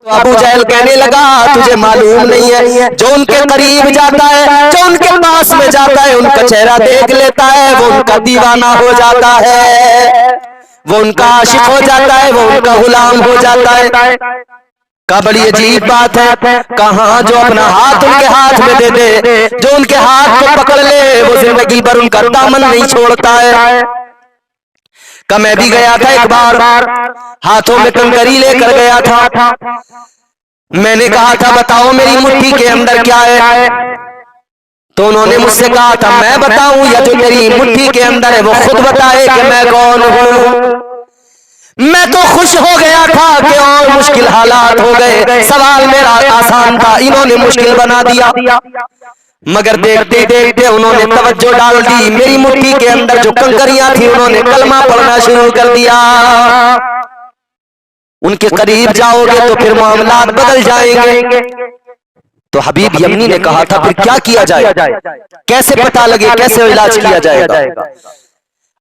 अबू जहल कहने लगा तुझे मालूम नहीं है, जो उनके करीब जाता है, जो उनके पास में जाता है, उनका चेहरा देख लेता है, वो उनका दीवाना हो जाता है, वो उनका आशिक हो जाता है, वो उनका गुलाम हो जाता है। का बड़ी अजीब बात है, कहाँ जो अपना हाथ उनके हाथ में दे दे, जो उनके हाथ को पकड़ ले, वो जिंदगी भर उनका दामन नहीं छोड़ता है। का मैं भी गया था एक बार, हाथों में कंकरी लेकर गया था। मैंने कहा था बताओ मेरी मुट्ठी के अंदर क्या है, तो उन्होंने मुझसे कहा था मैं बताऊं या जो तेरी मुट्ठी के अंदर है वो खुद बताए कि मैं कौन हूं। मैं तो खुश हो गया था कि और मुश्किल हालात हो गए, सवाल मेरा आसान था, इन्होंने मुश्किल बना दिया। मगर देखते देखते उन्होंने तवज्जो डाल दी, मेरी मुट्ठी के अंदर जो कंकरियां थी उन्होंने कलमा पढ़ना शुरू कर दिया। उनके करीब जाओगे तो फिर मामलात बदल जाएंगे। तो हबीब यमनी ने कहा था फिर क्या किया जाए, कैसे पता लगे, कैसे इलाज किया जाएगा।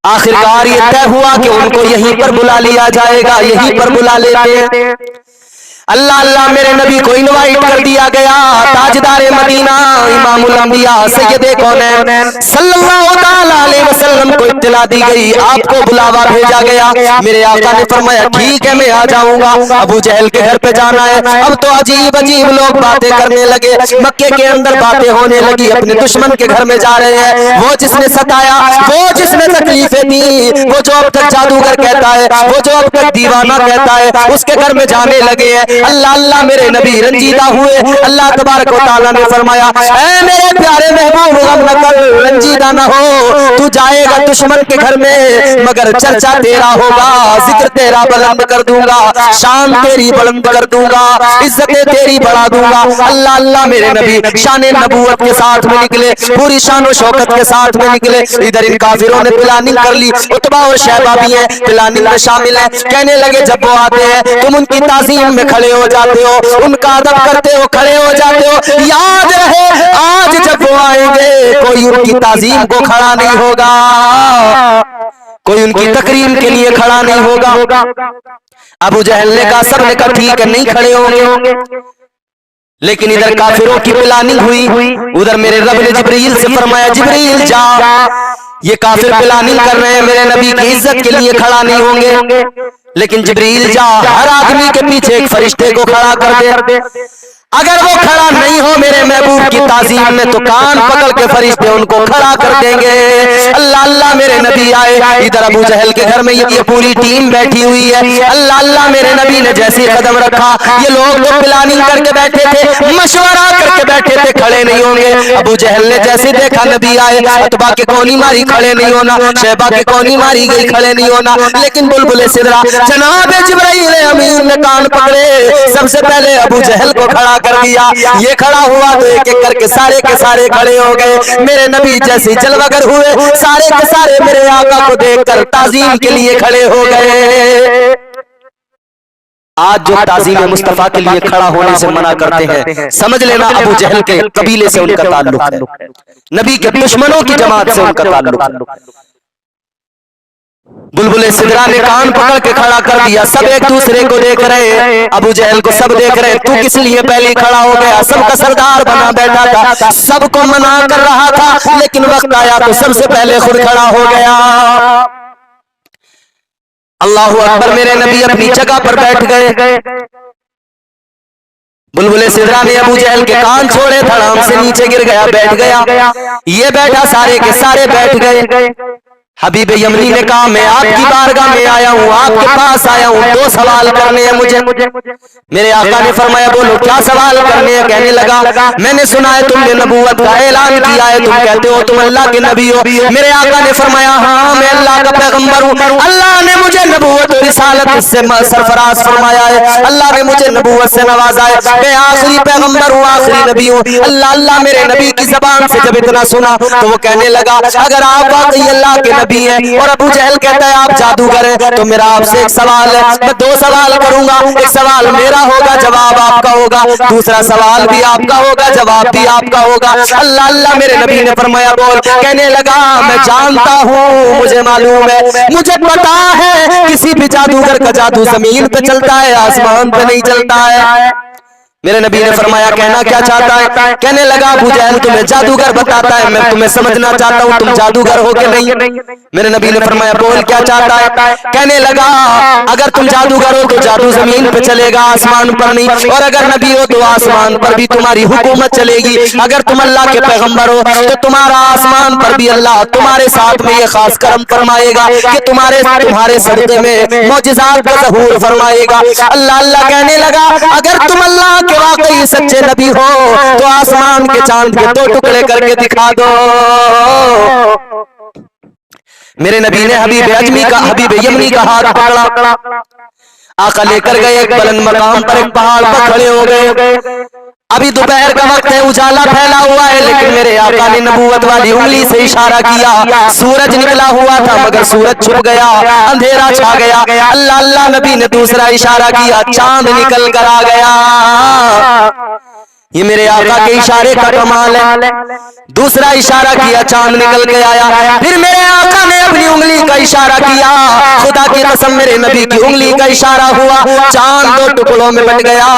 आखिरकार ये तय हुआ कि उनको यहीं पर बुला लिया जाएगा, यहीं पर बुला लेते हैं। अल्लाह अल्लाह मेरे नबी को इनवाइट कर दिया गया। ताजदारे मदीना इमामुल अंबिया सैयदे कौनैन सल्लल्लाहु ताला अलैहि वसल्लम को इत्तला दी गई, आपको बुलावा भेजा गया। मेरे आका ने फरमाया ठीक है मैं आ जाऊंगा, अबू जहल के घर पे जाना है। अब तो अजीब अजीब लोग बातें करने लगे, मक्के के अंदर बातें होने लगी, अपने दुश्मन के घर में जा रहे हैं। वो जिसने सताया, वो जिसने तकलीफें दी, वो जो अब तक जादूगर कहता है, वो जो अब तक दीवाना कहता है, उसके घर में जाने लगे हैं। अल्लाह अल्लाह मेरे नबी रंजीदा हुए। अल्लाह तबारक व तआला ने फरमाया ऐ मेरे प्यारे महबूब गम न कर, रंजीदा न हो, तू जाएगा दुश्मन के घर में मगर चर्चा तेरा होगा, जिक्र तेरा बुलंद कर दूंगा, शान तेरी बुलंद कर दूंगा, इज्जतें तेरी बढ़ा दूंगा। अल्लाह अल्लाह मेरे नबी शान नबूवत के साथ में निकले, पूरी शान और शौकत के साथ में निकले। इधर इन काफिरों ने प्लानिंग कर ली, उतबा और शैबा भी है प्लानिंग में शामिल है। कहने लगे जब वो आते हैं तुम उनकी ताज़ीम में खड़े हो जाते हो, उनका अदब करते हो, खड़े हो जाते हो। याद रहे आज जब वो आएंगे कोई उनकी ताज़ीम को खड़ा नहीं होगा, कोई उनकी तकरीम के लिए खड़ा नहीं होगा। अबू जहल ने कहा, सब ने कहा ठीक है नहीं खड़े होंगे। लेकिन इधर काफिरों की प्लानिंग हुई, उधर मेरे रब ने जिब्रील से फरमाया जिब्रील जा, ये काफिर प्लानिंग कर रहे हैं मेरे नबी की इज्जत के लिए खड़ा नहीं होंगे, लेकिन जिब्रील जा हर आदमी के पीछे एक फरिश्ते को खड़ा कर दे। अगर वो खड़ा नहीं हो मेरे महबूब की ताज़ीम में तो कान पकड़ के फरिश्ते उनको खड़ा कर देंगे। अल्लाह अल्लाह मेरे नबी आए, इधर अबू जहल के घर में ये पूरी टीम बैठी हुई है। अल्लाह अल्लाह मेरे नबी ने जैसे कदम रखा, ये लोग तो प्लानिंग करके बैठे थे, मशवरा करके बैठे थे, खड़े नहीं होंगे। अबू जहल ने जैसे देखा नबी आए, अतबा के कोनी मारी खड़े नहीं होना, शैबा के कोनी मारी गई खड़े नहीं होना, लेकिन बुलबुल सिदरा जनाब जिब्राइल अमीन ने कान पकड़े, सबसे पहले अबू जहल को खड़ा कर दिया। ये खड़ा हुआ तो एक एक करके सारे के सारे खड़े हो गए। मेरे नबी जैसे जलवगर हुए, सारे के सारे मेरे आका को देखकर ताज़ीम के लिए खड़े हो गए। आज जो ताज़ीम मुस्तफा के लिए खड़ा होने से मना करते हैं, समझ लेना अबू जहल के कबीले से उनका ताल्लुक है, नबी के दुश्मनों की जमात से उनका ताल्लुक है। बुलबुल सिदरा ने कान पकड़ के खड़ा कर दिया, सब एक दूसरे को देख रहे हैं, अबू जहल को सब देख रहे हैं, तू किस लिए पहले खड़ा हो गया, सबका सरदार बना बैठा था, सबको मना कर रहा था, लेकिन वक्त आया तो सबसे पहले खुद खड़ा हो गया। अल्लाहु अकबर मेरे नबी अपनी जगह पर बैठ गए। बुलबुल सिदरा ने अबू जहल के कान छोड़े, धड़ाम से नीचे गिर गया, बैठ गया। ये बैठा, सारे के सारे बैठ गए। हबीब यमनी ने कहा मैं आपकी बारगाह में आया हूँ, आपके पास आया हूँ, दो सवाल करने हैं मुझे। मेरे आका ने फरमाया बोलो क्या सवाल करने हैं। कहने लगा मैंने सुना है तुमने नबूवत का ऐलान किया है, तुम कहते हो तुम अल्लाह के नबी हो। मेरे आका ने फरमाया हाँ मैं अल्लाह का पैगंबर हूँ, अल्लाह ने मुझे नबूवत और रिसालत से सरफराज फरमाया है, अल्लाह ने मुझे नबूवत से नवाजा है, मैं आखिरी पैगंबर हूँ, आखिरी नबी हूँ। अल्लाह अल्लाह मेरे नबी की जबान से जब इतना सुना तो वो कहने लगा अगर आप वाकई अल्लाह के नबी नबी हैं और अबू जहल कहता है आप जादूगर हैं। तो मेरा आपसे एक सवाल है, मैं दो सवाल करूंगा, एक सवाल मेरा होगा जवाब आपका होगा, दूसरा सवाल भी आपका होगा जवाब भी आपका होगा। अल्लाह अल्लाह मेरे नबी ने फरमाया बोल। कहने लगा मैं जानता हूँ, मुझे मालूम है, मुझे पता है किसी भी जादूगर का जादू जमीन पे चलता है, आसमान पे नहीं चलता है। मेरे नबी ने फरमाया कहना क्या चाहता है? कहने लगा अबू जहल तुम्हें जादूगर बताता है, मैं तुम्हें समझना चाहता हूँ तुम जादूगर हो कि नहीं। मेरे नबी ने फरमाया बोल क्या चाहता है? कहने लगा अगर तुम जादूगर हो तो जादू जमीन पे चलेगा, आसमान पर नहीं, और अगर नबी हो तो आसमान पर भी तुम्हारी हुकूमत चलेगी। अगर तुम अल्लाह के पैगंबर हो तो तुम्हारा आसमान पर भी अल्लाह तुम्हारे साथ में ये खास करम फरमाएगा कि तुम्हारे सदक़े में मौजिज़ात का ज़हूर फरमाएगा। अल्लाह अल्लाह कहने लगा अगर तुम अल्लाह के वाकई सच्चे नबी हो तो आसमान के चांद के दो टुकड़े करके दिखा दो। मेरे नबी ने हबीब यमनी का हाथ पकड़ा, आका लेकर गए एक बुलंद मकाम पर, एक पहाड़ पर खड़े हो गए। अभी दोपहर का वक्त है, उजाला फैला हुआ है, लेकिन मेरे आका ने नबूवत वाली उंगली से इशारा किया। सूरज निकला हुआ था मगर सूरज छुप गया, अंधेरा छा गया। अल्लाह अल्लाह नबी ने दूसरा इशारा किया, चांद निकल कर आ गया। ये मेरे आका के इशारे का कमाल है। दूसरा इशारा किया, चांद निकल के आया। फिर मेरे आका ने अपनी उंगली का इशारा किया, खुदा की कसम मेरे नबी की उंगली का इशारा हुआ, चांद दो टुकड़ों में बट गया,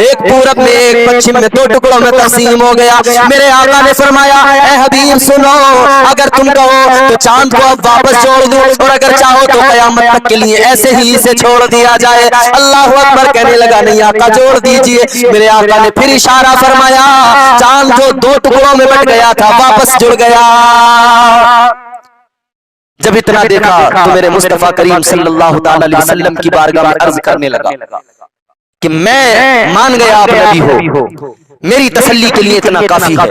एक पूरब में एक पश्चिम में दो टुकड़ों में तकसीम हो गया। मेरे आका ने फरमाया ए हबीब सुनो, अगर तुम कहो तो चांद को अब वापस छोड़ दूं, और अगर चाहो तो कयामत तक के लिए ऐसे ही इसे छोड़ दिया जाए। अल्लाह अकबर। कहने लगा नहीं आका जोड़ दीजिए। मेरे आका ने फिर इशारा फरमाया, चांद जो दो टुकड़ों में बट गया था वापस जुड़ गया। जब इतना देखा तो मेरे मुस्तफा करीम सल्लल्लाहु अलैहि वसल्लम की बारगाह में अर्ज करने लगा कि मैं मान गया आप नबी हो, मेरी तसल्ली के लिए इतना काफी है,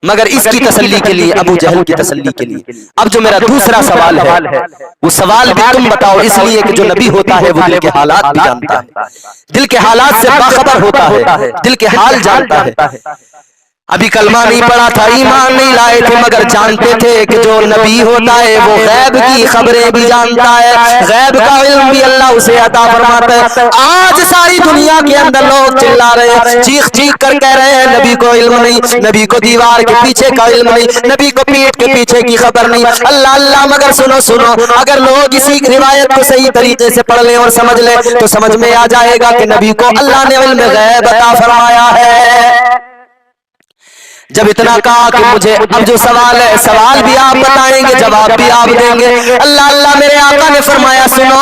मगर इसकी तसल्ली के लिए, अबू जहल की तसल्ली के लिए अब जो मेरा दूसरा सवाल है वो सवाल भी तुम बताओ, इसलिए कि जो नबी होता है वो दिल के हालात भी जानता है, दिल के हालात से बाखबर होता है, दिल के हाल जानता है। अभी कलमा नहीं पढ़ा था, ईमान नहीं लाए थे, मगर जानते थे कि जो नबी होता है वो गैब की खबरें भी जानता है, गैब का इल्म भी अल्लाह उसे अता फरमाता है। आज सारी दुनिया के अंदर लोग चिल्ला रहे हैं, चीख चीख कर कह रहे हैं नबी को इल्म नहीं, नबी को दीवार के पीछे का इल्म नहीं, नबी को पीठ के पीछे की खबर नहीं। अल्लाह अल्लाह, मगर सुनो सुनो, अगर लोग इसी रिवायत को सही तरीके से पढ़ ले और समझ ले तो समझ में आ जाएगा कि नबी को अल्लाह ने इल्म गैब अता फरमाया है। जब इतना कहा कि मुझे अब जो सवाल है, सवाल भी आप बताएंगे, जवाब भी आप देंगे। अल्लाह अल्लाह, मेरे आका ने फरमाया सुनो,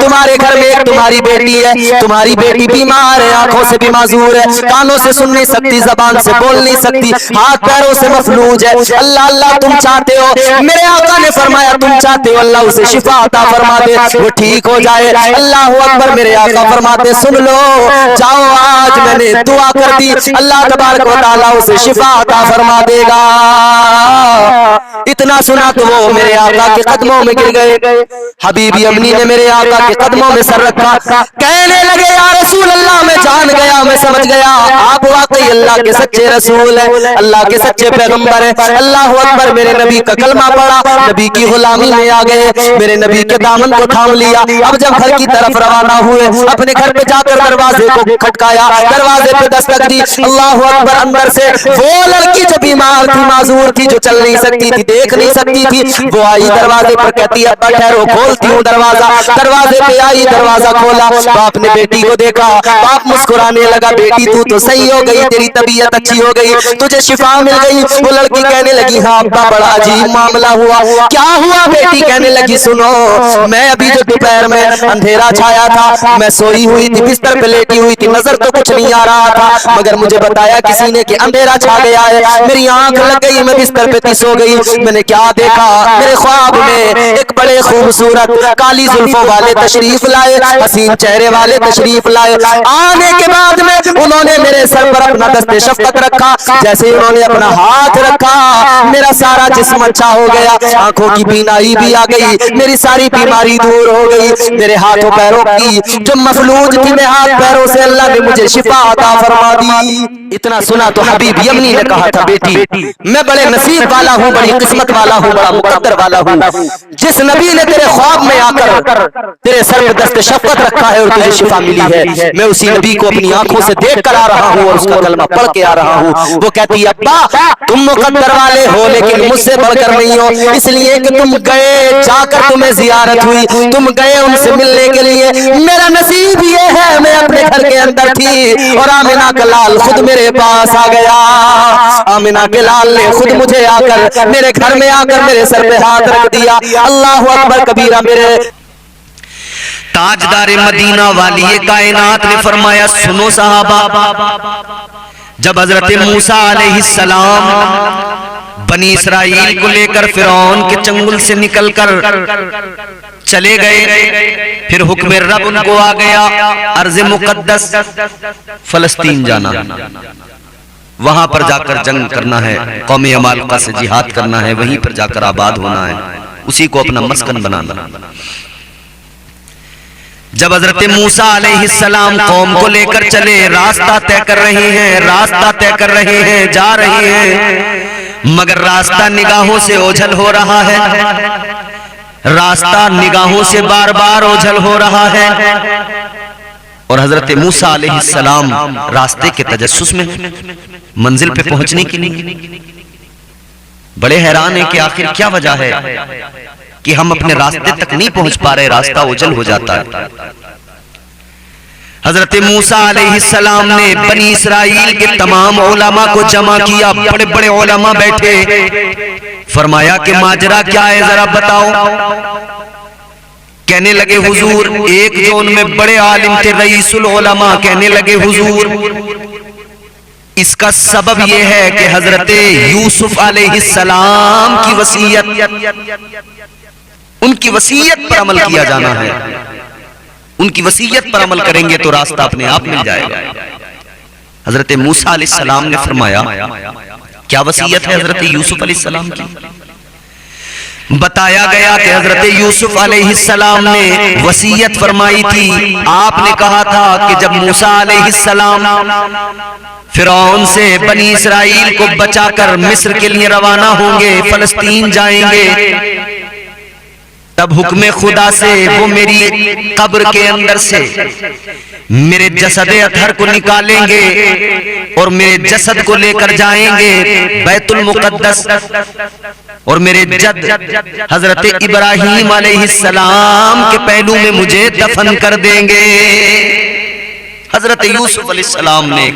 तुम्हारे घर में एक तुम्हारी बेटी है, तुम्हारी बेटी बीमार है, आंखों से भी माजूर है, कानों से सुन नहीं सकती, जबान से बोल नहीं सकती, हाथ पैरों से मफलूज है। अल्लाह अल्लाह, तुम चाहते हो, मेरे आका ने फरमाया तुम चाहते हो अल्लाह उसे शिफा अता फरमा दे, वो ठीक हो जाए। अल्लाह अकबर। मेरे आका फरमाते सुन लो, जाओ आज मैंने दुआ कर दी, अल्लाह तबारक व तआला उसे शिफा अता फरमा देगा। इतना सुना तो वो मेरे आका के कदमों में गिर गए। हबीब यमनी ने मेरे आका के कदमों में सर रखा, कहने लगे या रसूल अल्लाह, मैं जान गया, मैं समझ गया, आप वाकई अल्लाह के सच्चे रसूल है, अल्लाह के सच्चे पैगंबर है। अल्लाह अकबर। मेरे नबी का कलमा पड़ा, नबी की गुलामी में आ गए, मेरे नबी के दामन को थाम लिया। अब जब घर की तरफ रवाना हुए, अपने घर पे जाकर दरवाजे को खटकाया, दरवाजे पे दस्तक दी। अल्लाह अकबर। अंदर से वो लड़की जो बीमार थी, माजूर थी, जो चल नहीं सकती थी, देख नहीं सकती थी, वो आई दरवाजे पर, कहती है अब्बा ठहरो, खोलती हूँ दरवाजा। दरवाजे पे आई, दरवाजा खोला, बाप ने बेटी को देखा, बाप मुस्कुराने लगा, बेटी तू तो सही हो गई, तेरी तबीयत अच्छी हो गई, तुझे शिफा मिल गई। वो लड़की कहने लगी हाँ अब्बा, बड़ा अजीब मामला हुआ। क्या हुआ बेटी? कहने लगी सुनो, मैं अभी जो दोपहर में अंधेरा छाया था, मैं सोई हुई थी, बिस्तर पे लेटी हुई थी, नजर तो कुछ नहीं आ रहा था, मगर मुझे बताया किसी ने कि अंधेरा छा गया है, मेरी आंख लग गई, मैं बिस्तर पे सो गई। मैंने क्या देखा, मेरे ख्वाब में एक बड़े खूबसूरत काली जुल्फों वाले तशरीफ लाए, हसीन चेहरे वाले तशरीफ लाए। आने के बाद में उन्होंने मेरे सर पर अपना दस्ते शफकत रखा। जैसे ही उन्होंने अपना हाथ रखा, मेरा सारा जिस्म अच्छा हो गया, आंखों की बीनाई भी आ गई, मेरी सारी बीमारी दूर हो गई। मेरे हाथों पैरों की जो मफलूज थी, मैं हाथ पैरों से अल्लाह ने मुझे शिफा अता फरमा दी। इतना सुना तो हबीब यमनी ने कहा था, बेटी मैं बड़े नसीब वाला हूँ, बड़ी किस्मत वाला हूँ, बड़ा मुकद्दर वाला हूँ, जिस नबी ने तेरे ख्वाब में आकर तेरे सर पे दस्ते शफकत रखा है और तुझे शिफा मिली है। मैं उसी नबी को अपनी आंखों से देख कर आ रहा हूँ और उसका कलमा पढ़ के आ रहा हूँ। वो कहती है, अब्बा तुम मुकद्दर वाले हो, लेकिन मुझसे बढ़कर नहीं हो, इसलिए कि तुम गए, जाकर तुम्हें जियारत हुई, तुम गए उनसे मिलने के लिए। मेरा नसीब ये है, मैं अपने घर के अंदर थी और आमिना का लाल खुद मेरे पास आ गया। आमिना के लाल ने खुद मुझे आकर मेरे घर में आकर मेरे सर पे हाथ रख दिया। अल्लाह अकबर कबीरा। मेरे ताजदार मदीना वाली कायनात ने फरमाया, सुनो साहबा, जब हजरत मूसा अलैहिस्सलाम बनी इसराइल को लेकर फिरौन के चंगुल से निकलकर चले गए, फिर हुक्म रब उनको आ गया, अर्ज़ मुक़द्दस फलस्तीन जाना, वहां पर जाकर जंग करना है, कौम अमालका से जिहाद करना है, वहीं पर जाकर आबाद होना है, उसी को अपना मस्कन बनाना। जब हजरत मूसा अलैहिस्सलाम कौम को लेकर चले, रास्ता तय कर रहे हैं, रास्ता तय कर रहे हैं, जा रहे हैं, मगर रास्ता निगाहों से ओझल हो रहा है, रास्ता निगाहों से बार बार ओझल हो रहा है। और हजरत मूसा अलैहिस्सलाम रास्ते के तजस्सुस में मंजिल पे पहुंचने के लिए बड़े हैरान है कि आखिर क्या वजह है कि हम अपने रास्ते तक नहीं पहुंच पा रहे, रास्ता ओझल हो जाता है। हजरत मूसा अलैहिस्सलाम ने बनी इसराइल के तमाम उलमा को जमा किया, बड़े बड़े उलमा बैठे, फरमाया कि माजरा क्या है जरा बताओ। कहने लगे हुजूर, एक जो उनमें बड़े आलिम थे रईसुल उलमा, कहने लगे हुजूर इसका सबब यह है कि हजरत यूसुफ अलैहिस्सलाम की वसीयत, उनकी वसीयत पर अमल किया जाना है, उनकी वसीयत पर अमल करेंगे तो रास्ता अपने आप मिल जाएगा। हजरत मूसा अलैहिस्सलाम ने फरमाया, क्या वसीयत है हजरत यूसुफ अलैहिस्सलाम की? बताया गया कि हजरत यूसुफ अलैहिस्सलाम ने वसीयत फरमाई थी, आपने कहा था कि जब मूसा अलैहिस्सलाम फिरौन से बनी इसराइल को बचाकर मिस्र के लिए रवाना होंगे, फलस्तीन जाएंगे, तब हुक्म खुदा से वो मेरी कब्र के अंदर से मेरे जसद अतहर को निकालेंगे और मेरे जसद को लेकर जाएंगे बैतुल मुकद्दस, और मेरे जद हजरत इब्राहीम अलैहिस्सलाम के पहलू में मुझे दफन कर देंगे। हजरत यूसुफ अलैहिस्सलाम ने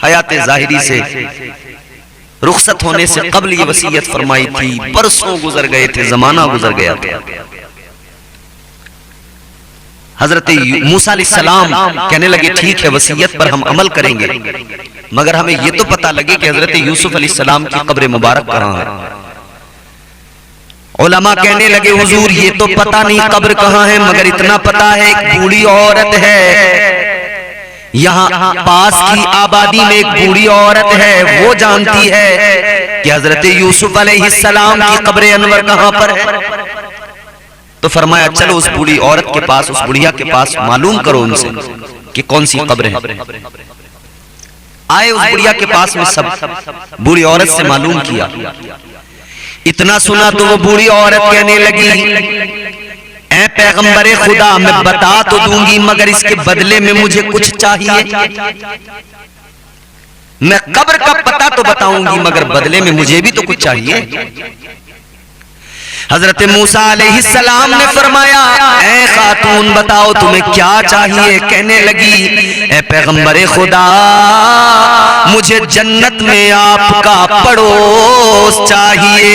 हयात ज़ाहिरी से रुखसत होने से कबल ये वसीयत फरमाई थी, बरसों गुजर गए थे, जमाना गुजर गया था। हजरत मूसा अलैहिस्सलाम कहने लगे, ठीक है वसीयत पर हम अमल करेंगे, मगर हमें यह तो पता लगे कि हजरत यूसुफ अलैहिस्सलाम की कब्र मुबारक कहाँ है। उलमा कहने लगे, हुजूर ये तो पता नहीं कब्र कहाँ है, मगर इतना पता है एक बूढ़ी औरत है यहाँ पास की आबादी में, एक बूढ़ी औरत है, वो जानती है कि हजरत यूसुफ अलैहिस्सलाम की कब्र अनवर कहाँ पर है। तो फरमाया, चलो उस बूढ़ी औरत के पास, उस बुढ़िया के पास मालूम करो उनसे कि कौन सी कब्र है। आए उस बुढ़िया के पास में, सब बूढ़ी औरत से मालूम किया। इतना सुना तो वो बूढ़ी औरत कहने लगी, ऐ पैगंबरे खुदा, मैं बता तो दूंगी मगर इसके बदले में मुझे कुछ चाहिए। मैं कब्र का पता तो बताऊंगी मगर बदले में मुझे भी तो कुछ चाहिए। हजरत मूसा अलैहिस्सलाम ने फरमाया, ऐ खातून बताओ तुम्हें क्या चाहिए। कहने लगी, ऐ पैगंबरे खुदा, मुझे जन्नत में आपका पड़ोस चाहिए।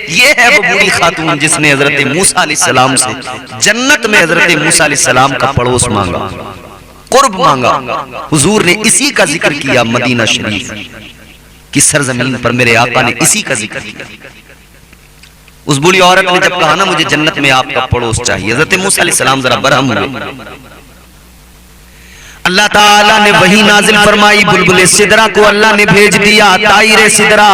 ये है वो बूढ़ी खातून जिसने हजरत मूसा अलैहिस्सलाम से जन्नत में हजरत मूसा अलैहिस्सलाम का पड़ोस मांगा, कुर्ब मांगा। हुजूर ने इसी का जिक्र किया मदीना शरीफ की सरजमीन पर, मेरे आका ने इसी का जिक्र किया। उस बूढ़ी औरत ने जब कहा ना मुझे जन्नत में आपका पड़ोस चाहिए, हजरत मूसा अलैहिस्सलाम जरा बरहम हुए। अल्लाह ताला ने वही नाजिल फरमाई। बुलबुल सिदरा को अल्लाह ने भेज दिया। ताइर सिदरा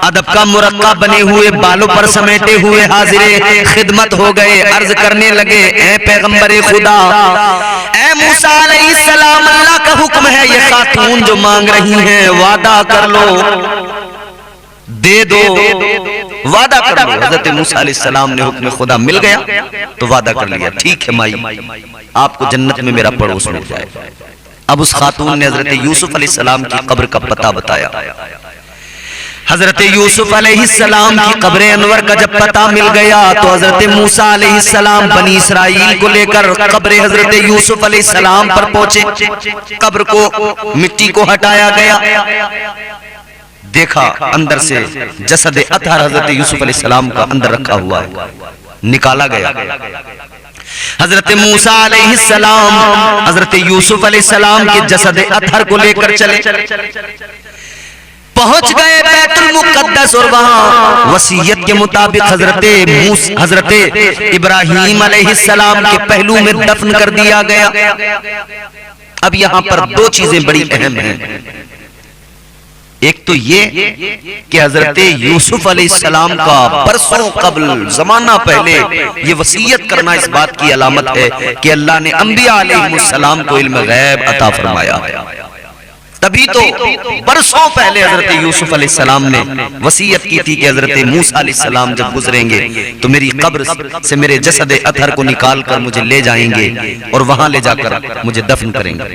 अदब का मुरक्का बने हुए बालों पर समेटे हुए हाजिरे खिदमत हो गए। अर्ज करने लगे, ऐ पैगंबरे खुदा, ऐ मूसा अलैहिस्सलाम, अल्लाह का हुक्म है, ये खातून जो मांग रही हैं वादा कर लो, दे दो, वादा कर लो। हजरत मूसा अलैहिस्सलाम ने हुक्म खुदा मिल गया तो वादा कर लिया, ठीक है माई, आपको जन्नत में मेरा पड़ोस मिल जाएगा। अब उस खातून ने हजरत यूसुफ अलैहिस्सलाम की कब्र का पता बताया। हजरत यूसुफ अलैहिस्सलाम की कब्र अनवर का जब पता मिल गया तो हजरत मूसा अलैहिस्सलाम बनी इसराइल को लेकर कब्र हजरत यूसुफ अलैहिस्सलाम पर पहुंचे। कब्र को मिट्टी को हटाया गया, देखा अंदर से जसद अतहर हजरत यूसुफ अलैहिस्सलाम का अंदर रखा हुआ है, निकाला गया। हजरत मूसा अलैहिस्सलाम हजरत यूसुफ अलैहिस्सलाम के जसद अतहर को लेकर चले, पहुंच गए बैतुल मुक़द्दस और वहां वसीयत के मुताबिक हजरत इब्राहीम अलैहिस्सलाम के पहलू में दफन कर दिया गया। अब यहां पर दो चीजें बड़ी अहम हैं। एक तो ये कि हजरत यूसुफ अलैहिस्सलाम का बरसों कबल जमाना पहले ये वसीयत करना इस बात की अलामत है कि अल्लाह ने अंबिया अलैहिस्सलाम को इल्म गैब अता फरमाया। तभी तो बरसों पहले हजरत यूसुफ अलैहिस्सलाम ने वसीयत की थी कि हजरत मूसा अलैहिस्सलाम जब गुजरेंगे तो मेरी कब्र से मेरे जसद अतहर को निकाल कर मुझे ले जाएंगे और वहां ले जाकर मुझे दफन करेंगे।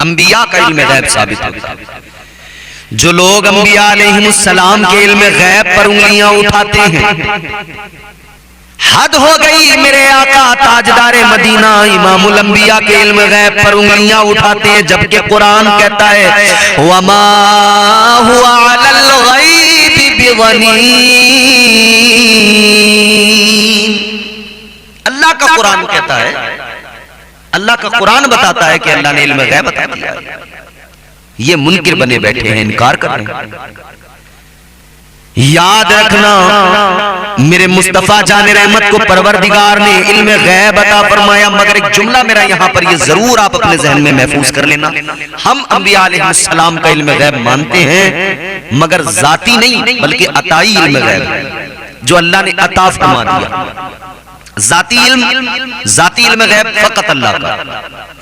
अंबिया का इल्म गैब साबित है। जो लोग अंबिया अलैहिस्सलाम के इल्म गैब पर उंगलियां उठाते हैं, हद हो गई। मेरे आका ताजदारे मदीना इमामुल अंबिया के इल्म गैब पर उंगलियां उठाते हैं, जबकि कुरान कहता है वमा हुआ अलल गैबि बिज़नीन। अल्लाह का कुरान कहता है, अल्लाह का कुरान बताता है कि अल्लाह ने इल्म गैब बता दिया है। ये मुनकिर बने बैठे हैं, इनकार कर रहे हैं। याद रखना, मेरे मुस्तफा जाने रहमत को परवरदिगार ने इल्म गैब अता फरमाया। मगर एक जुमला मेरा यहाँ पर ये जरूर आप अपने जहन में महफूज कर लेना, हम अंबिया अलैहिस्सलाम का इल्म गैब मानते हैं मगर जाती नहीं बल्कि अताई इल्म गैब जो अल्लाह ने अता फरमा दिया। जाती इल्म गैब फकत अल्लाह का,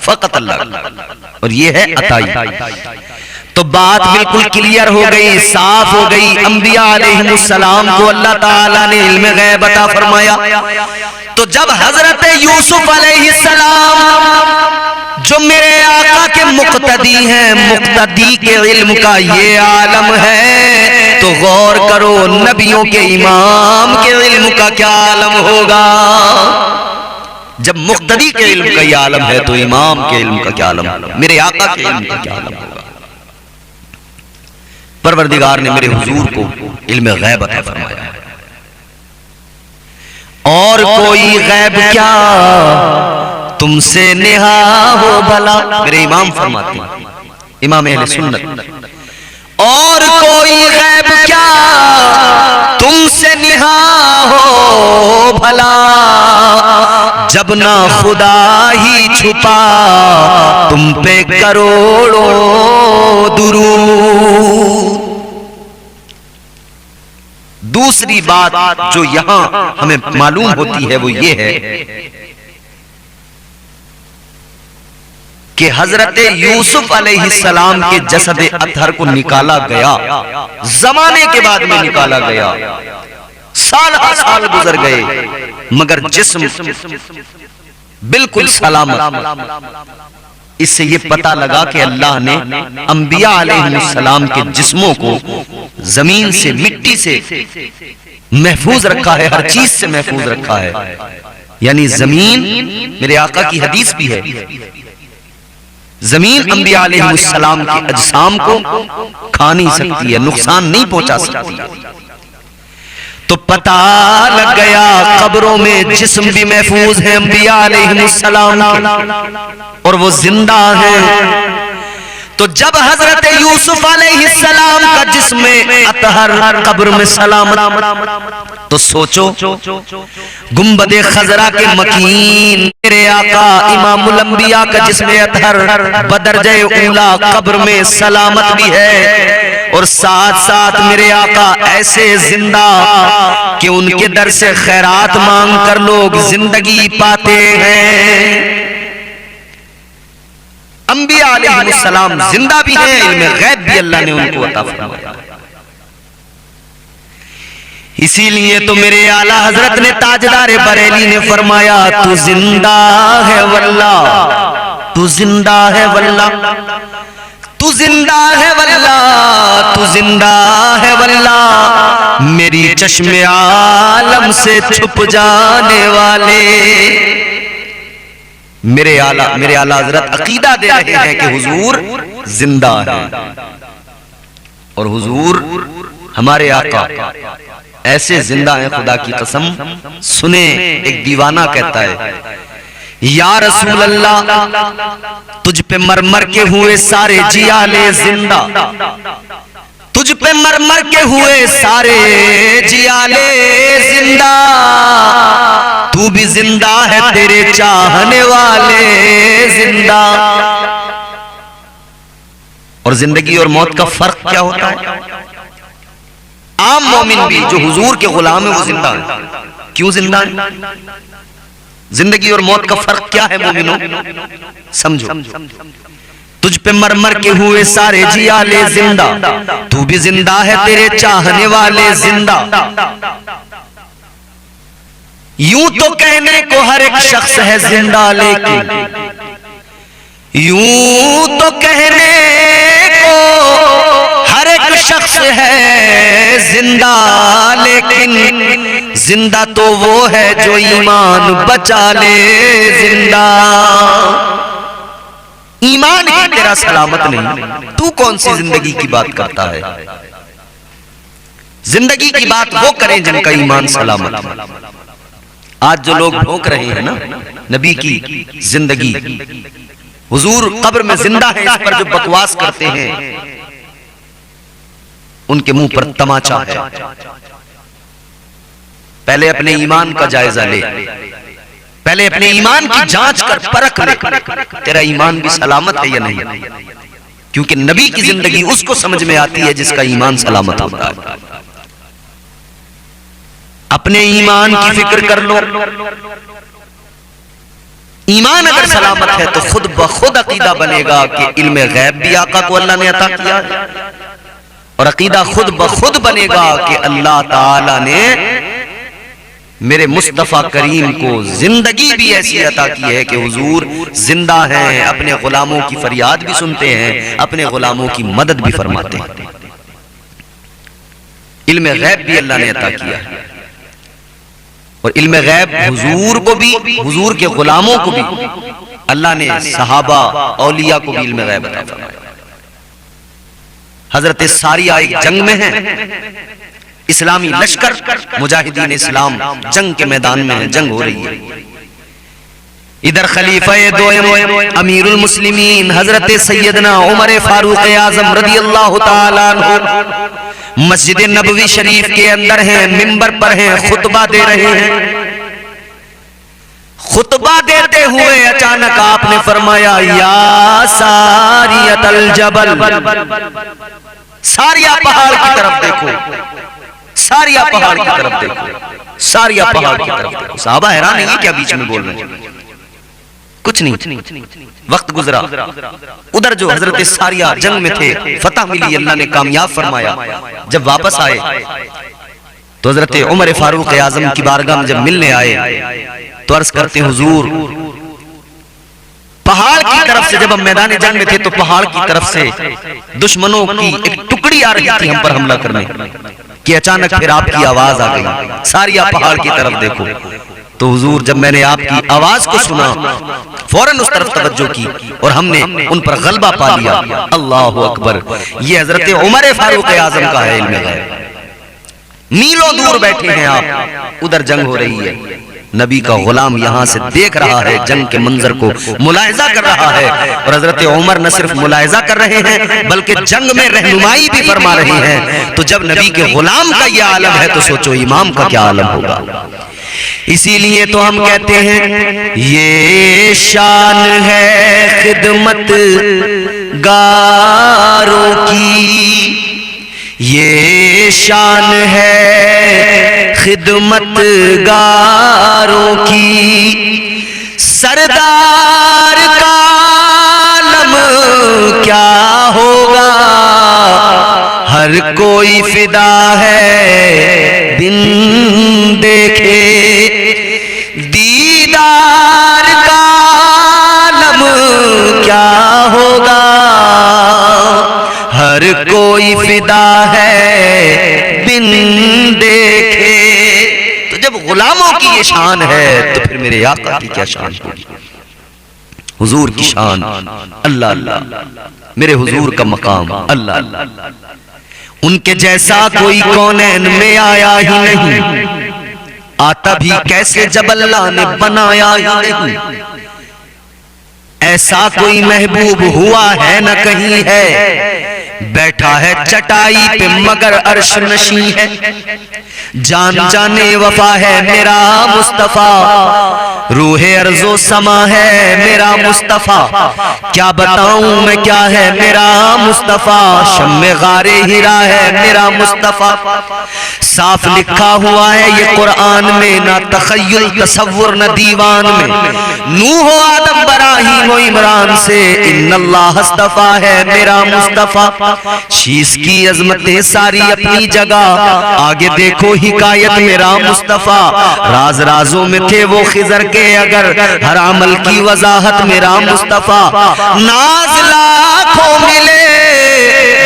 फकत अल्लाह का, और ये है अताई। तो बात बिल्कुल क्लियर हो गई, साफ हो गई। अंबिया अलैहिस्सलाम को अल्लाह ताला ने इल्म गैब अता फरमाया। तो जब हजरत यूसुफ अलैहिस्सलाम जो मेरे आका के मुक्तदी हैं, मुक्तदी के इल्म का ये आलम है, तो गौर करो नबियों के इमाम के इल्म का क्या आलम होगा। जब मुक्तदी के इल्म का ये आलम है तो इमाम के इल्म का क्या आलम होगा, मेरे आका के इल्म का क्या आलम होगा। परवरदिगार ने मेरे हुजूर को इल्म गैब अता फरमाया। और कोई गैब क्या तुमसे नेहा हो भला, मेरे इमाम फरमाते हैं, इमाम अहले सुन्नत, और कोई गैब क्या तुमसे नेहा हो भला, जब ना खुदा ही छुपा तुम पे करोड़ों दुरूद। दूसरी बात जो यहां हमें मालूम होती है वो ये है कि हजरत यूसुफ अलैहिस्सलाम के जसद अतहर को निकाला गया, जमाने के बाद में निकाला गया, साल गुजर गए, मगर जिस्म बिल्कुल सलामत। इससे ये पता लगा कि अल्लाह ने अंबिया अलैहिस्सलाम के जिस्मों को जमीन से, मिट्टी से महफूज रखा है, हर चीज से महफूज रखा है। यानी जमीन, मेरे आका की हदीस भी है, जमीन अंबिया अलैहिस्सलाम के अजसाम को खा नहीं सकती है, नुकसान नहीं पहुंचा सकती। तो पता लग गया कब्रों में जिस्म भी महफूज है अंबिया अलैहिस्सलाम और वो जिंदा है। तो जब हजरत यूसुफ अलैहिस्सलाम का जिस्म अतहर कब्र में सलामत, तो सोचो, गुंबदे खजरा के मकीन मेरे आका इमामुल अंबिया का जिस्मे अतहर बदरजे ऊला कब्र में सलामत भी है, और साथ साथ मेरे आका ऐसे जिंदा कि उनके दर से खैरात मांग कर लोग जिंदगी पाते हैं। अंबिया अलैहिस्सलाम जिंदा भी हैं, इल्मे गैब भी अल्लाह ने उनको अता फरमाया। इसीलिए तो मेरे आला हजरत ने ताजदार बरेली ने फरमाया, तू जिंदा है वल्ला, तू जिंदा है वल्ला, तू जिंदा है वल्ला, तू जिंदा है वल्ला, मेरी चश्मे आलम से छुप जाने वाले। मेरे आला हजरत अकीदा दे रहे हैं कि हुजूर जिंदा है, और हुजूर हमारे आका ऐसे जिंदा हैं, खुदा की कसम। सुने, एक दीवाना कहता है, या रसूल अल्लाह तुझ पे मर मर के हुए सारे जियाले जिंदा, तुझ पे मर मर के हुए सारे जियाले जिंदा, तू भी जिंदा है तेरे चाहने वाले जिंदा। और जिंदगी और मौत का फर्क क्या होता है? आम मोमिन भी जो हुजूर के गुलाम है वो जिंदा है। क्यों जिंदा है? जिंदगी और मौत का फर्क क्या है मोमिनो? समझो, तुझ पे मर मर के हुए सारे जियाले जिंदा, तू भी जिंदा है तेरे चाहने वाले जिंदा। यूं तो कहने को हर एक शख्स है जिंदा, लेकिन यूं तो कहने को हर एक शख्स है जिंदा, लेकिन जिंदा तो वो है जो ईमान बचा ले जिंदा। ईमान ही तेरा सलामत नहीं, तू कौन सी जिंदगी की बात करता है? जिंदगी की बात वो करें जिनका ईमान सलामत है। आज जो लोग भोंक रहे हैं ना नबी की जिंदगी, हुजूर कब्र में जिंदा है, इस पर जो बकवास करते हैं उनके मुंह पर तमाचा है। पहले अपने ईमान का जायजा ले, पहले अपने ईमान की जांच कर, परख ले, तेरा ईमान भी सलामत है या नहीं। क्योंकि नबी की जिंदगी उसको समझ में आती है जिसका ईमान सलामत होता है। अपने ईमान की फिक्र कर लो। ईमान अगर सलामत है तो खुद ब खुद अकीदा बनेगा कि इल्मे गैब भी आका को अल्लाह ने अता किया है, और अकीदा खुद ब खुद बनेगा कि अल्लाह ताला ने मेरे मुस्तफा करीम को जिंदगी भी ऐसी अता की है कि हुजूर जिंदा हैं, अपने गुलामों की फरियाद भी सुनते हैं, अपने गुलामों की मदद भी फरमाते हैं। इल्मे गैब भी अल्लाह ने अता किया है, और इल्मे गैब हुजूर को भी, हुजूर के गुलामों को भी अल्लाह ने, सहाबा औलिया को भी इल्मे गैब अता फरमाया। हजरत सारिया एक जंग में है, इस्लामी लश्कर मुजाहिदीन इस्लाम जंग के मैदान में है, जंग हो रही है। इधर खलीफे दो अमीरुल मुस्लिमीन हजरत सैयदना उमर फारूक आजम रदियल्लाहु ताला अन्हु मस्जिद नबवी शरीफ के अंदर हैं, मिंबर पर हैं, खुतबा दे रहे हैं। खुतबा देते हुए अचानक आपने फरमाया, या सारियतल जबल, सारिया पहाड़ की तरफ देखो, सारिया पहाड़ की तरफ देखो, सारिया पहाड़ की तरफ देखो। साहबा हैरान है, ये क्या बीच में बोल रहे हैं? कुछ नहीं, वक्त गुजरा, उधर जो हजरत सारिया जंग में थे, फतह मिली, अल्लाह ने कामयाब फरमाया। जब वापस आए तो हजरत उमर फारूक आजम की बारगाह में जब मिलने आए तो अर्ज करते, हुजूर पहाड़ की तरफ से, जब हम मैदान जंग में थे तो पहाड़ की तरफ से दुश्मनों की एक टुकड़ी आ रही थी हम पर हमला करने कि अचानक फिर आपकी आवाज आ गई, सारिया पहाड़ की तरफ देखो। तो हुजूर जब मैंने आपकी आवाज को सुना फौरन उस तरफ तवज्जो की और हमने उन पर गलबा पा लिया। अल्लाहु अकबर। ये हजरत उमर फारूक आजम का है इल्मे गैब। मीलों दूर बैठे हैं आप, उधर जंग हो रही है, नबी का गुलाम यहां से देख रहा है, जंग के मंजर को मुलाहिजा कर रहा है। और हजरत उमर न सिर्फ मुलाहिजा कर रहे हैं बल्कि जंग में रहनुमाई भी फरमा रहे हैं। तो जब नबी के गुलाम का यह आलम है तो सोचो इमाम का क्या आलम होगा। इसीलिए तो हम कहते हैं ये शान है खिदमत गारों की, ये शान है खिदमत गारों की, सरदार का आलम क्या होगा, हर कोई फिदा है बिन देखे, दीदार का आलम क्या होगा, हर कोई फिदा है बिन देखे। तो जब गुलामों की ये शान है तो फिर मेरे आका की क्या शान होगी। हुजूर की शान अल्लाह अल्लाह, मेरे हुजूर का मकाम अल्लाह अल्लाह। उनके जैसा कोई कौनैन में आया ही नहीं, आता भी कैसे जब अल्लाह ने बनाया ही नहीं। ऐसा कोई महबूब हुआ है न कहीं है, बैठा है चटाई पे मगर अर्श नशी है। जान जाने वफा है मेरा मुस्तफा, रूहे अर्जो समा है मेरा मुस्तफा। क्या बताऊं मैं क्या है मेरा मुस्तफा, शम्मे गारे हीरा है मेरा मुस्तफा। साफ लिखा हुआ है ये कुरान में, ना तखय्युल तसव्वुर न दीवान में। नूह आदम इब्राहीम व इमरान से इन्नल्लाह हस्तफा है मेरा मुस्तफा। शीश की अजमतें सारी अपनी जगह, आगे देखो हिकायत मेरा मुस्तफा। राज राजों में थे वो खिजर के अगर, हर अमल की वजाहत मेरा मुस्तफा। नाज लाखों मिले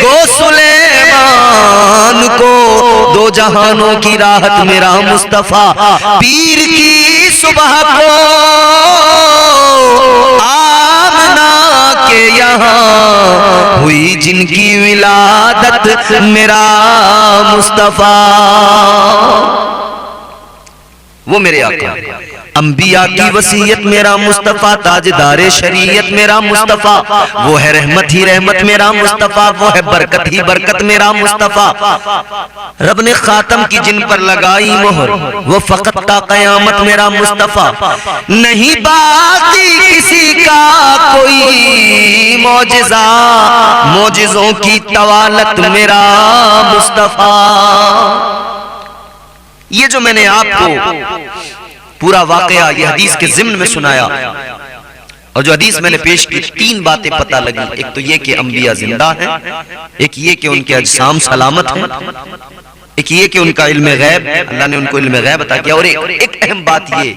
गो सुलेमान को, दो जहानों की राहत मेरा मुस्तफा। पीर की सुबह को आमना के यहाँ हुई जिनकी विलादत मेरा मुस्तफा। वो मेरे आका। अंबिया की वसीयत मेरा मुस्तफा, ताजदारे शरीयत मेरा मुस्तफा। वो है रहमत ही रहमत मेरा मुस्तफा, वो है बरकत ही बरकत मेरा मुस्तफा। रब ने खातम की जिन पर लगाई मोहर, वो फकत ता कयामत मेरा मुस्तफा। नहीं बाकी किसी का कोई मौजिजा, मौजिजों की तवालत मेरा मुस्तफा। ये जो मैंने आपको पूरा वाकया ये हदीस के ज़िम्न में सुनाया, और जो हदीस मैंने पेश की, तीन बातें पता लगी। एक तो ये कि अंबिया जिंदा हैं, एक ये कि उनके अजसाम सलामत हैं, एक ये कि उनका इल्म गैब, अल्लाह ने उनको इल्म गैब अता किया। और एक अहम बात ये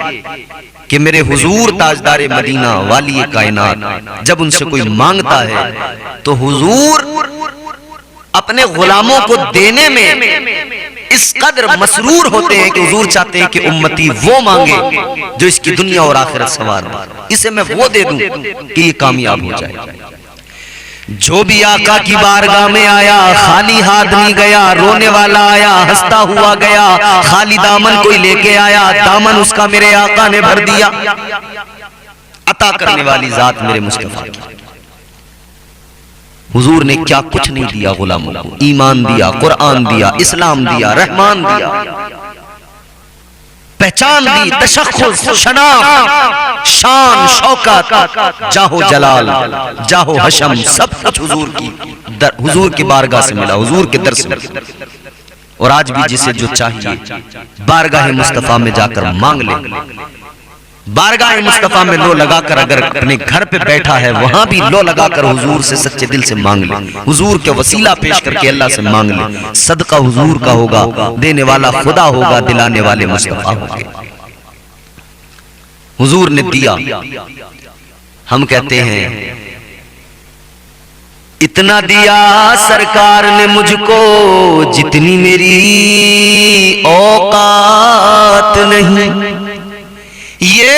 कि मेरे हुजूर ताजदारे मदीना वाली कायनात जब उनसे कोई मांगता है तो हुजूर अपने गुलामों को देने में इस कदर मसरूर होते हैं कि हुजूर चाहते हैं कि उम्मती वो मांगे जो इसकी दुनिया और आखिरत सवार हो, इसे मैं वो दे दूं कि ये कामयाब हो जाए। जो भी आका की बारगाह में आया खाली हाथ नहीं गया, रोने वाला आया हंसता हुआ गया, खाली दामन कोई लेके आया, दामन उसका मेरे आका ने भर दिया। अता करने वाली जात मेरे मुस्तफा की। हुजूर ने क्या कुछ नहीं दिया गुलामों को, ईमान दिया, कुरान दिया, इस्लाम दिया, रहमान दिया, पहचान दी, तशख्खुस, शनाख्त, शान, शौकत, जाहो जलाल, जाहो हशम, सब कुछ हुजूर की बारगाह से मिला, हुजूर के दर से मिला। और आज भी जिसे जो चाहिए बारगाह मुस्तफा में जाकर मांग ले। बारगाह मुस्तफा में लो लगाकर अगर अपने घर पे बैठा है वहां भी लो लगाकर हुजूर से सच्चे दिल से मांग ले, हुजूर के वसीला पेश करके अल्लाह से मांग ले। सदका हुजूर का होगा, देने वाला खुदा होगा, दिलाने वाले मुस्तफा होंगे। हुजूर ने दिया, हम कहते हैं इतना दिया सरकार ने मुझको जितनी मेरी औकात नहीं। ये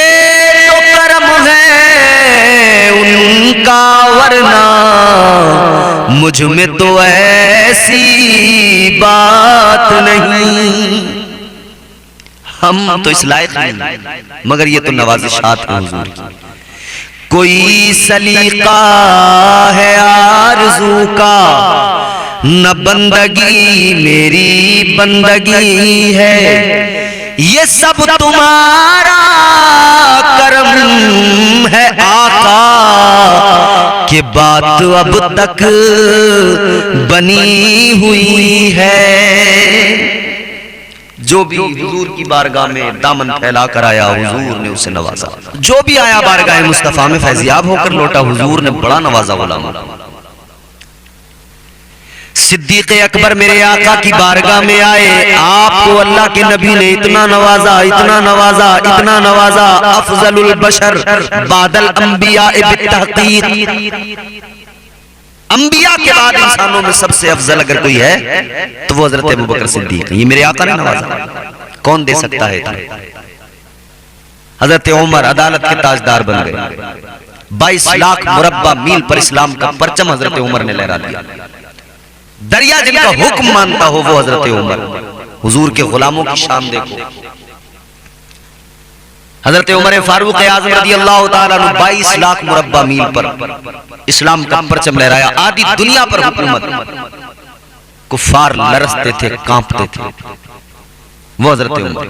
तो करम है उनका, वरना मुझ में तो ऐसी बात नहीं। हम तो इस लायक नहीं, मगर ये तो नवाजिशात हैं हुजूर की। कोई सलीका है आरज़ू का, न बंदगी मेरी बंदगी है, ये सब तुम्हारा करम है आका, कि बात अब तक बनी हुई है। जो भी हुजूर की बारगाह में दामन फैला कर आया, हुजूर ने उसे नवाजा। जो भी आया बारगाह मुस्तफा में फैजियाब होकर लौटा, हुजूर ने बड़ा नवाजा गुलाम। सिद्दीक़ अकबर मेरे आका की बारगाह में आए, आपको अल्लाह के नबी ने इतना नवाजा, इतना नवाजा, इतना नवाजा। अफजलुल बशर बादल अंबिया बित्तहक़ीक़, अंबिया के बाद इंसानों में सबसे अफजल अगर कोई है तो वो हजरत अबू बकर सिद्दीक। ये मेरे आका ने नवाजा, कौन दे सकता है? हजरत उमर अदालत के ताजदार बन गए। 22 लाख मुरब्बा मील पर इस्लाम का परचम हजरत उमर ने लहरा दिया। दरिया जिनका हुक्म मानता हो वो हजरत उमर। हुजूर के गुलामों की शान देखो। हजरत उमर फारूक आज़म रज़ी अल्लाह ताला अन्हु 22 लाख मुरब्बा मील पर इस्लाम का परचम लहराया। आदि दुनिया पर हुकूमत, कुफ्फार लरसते थे, कांपते थे, वो हजरत उमर।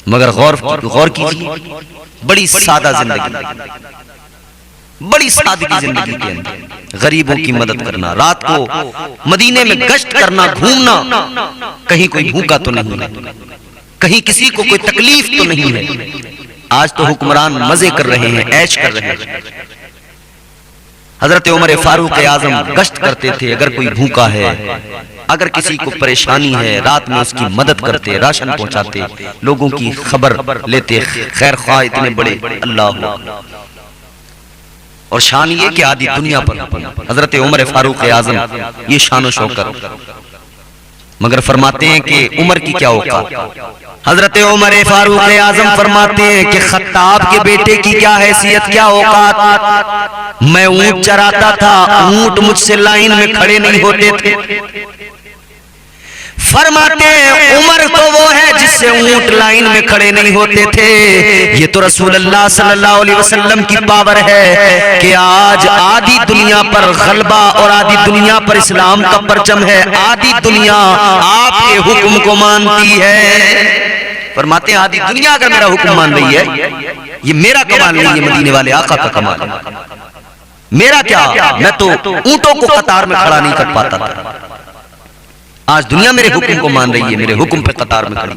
मगर गौर कीजिए, बड़ी सादा जिंदगी, बड़ी सादगी जिंदगी के अंदर गरीबों की मदद करना, रात को मदीने में गश्त करना, घूमना, कहीं कोई भूखा तो नहीं है, कहीं किसी को कोई तकलीफ तो नहीं है। आज तो हुक्मरान मजे कर रहे हैं, ऐश कर रहे हैं। हजरत उमर फारूक आज़म गश्त करते थे, अगर कोई भूखा है, अगर किसी को परेशानी है, रात में उसकी मदद करते, राशन पहुंचाते, लोगों की खबर लेते, खैर ख्वाह इतने बड़े अल्लाह। और शान ये कि आदि दुनिया पर हजरत उमर फारूक आज़म ये शान और शौकत। मगर फरमाते हैं कि उमर की क्या औकात। हजरत उमर फारूक आज़म फरमाते हैं कि खत्ताब के बेटे की क्या हैसियत, क्या औकात। मैं ऊंट चराता था, ऊंट मुझसे लाइन में खड़े नहीं होते थे। फरमाते हैं उमर तो वो है जिससे ऊंट लाइन में खड़े नहीं होते थे। ये तो रसूलुल्लाह सल्लल्लाहु अलैहि वसल्लम की पावर है कि आज आधी दुनिया पर गलबा और आधी दुनिया पर इस्लाम का परचम है। आधी दुनिया आपके हुक्म को मानती है। फरमाते हैं आधी दुनिया अगर मेरा हुक्म मान रही है, ये मेरा कमाल नहीं, ये मदीने वाले आका का कमाल है। मेरा क्या, मैं तो ऊंटों को कतार में खड़ा नहीं कर पाता था। आज दुनिया मेरे हुक्म को मान रही है, मेरे हुक्म पे कतार में खड़ी।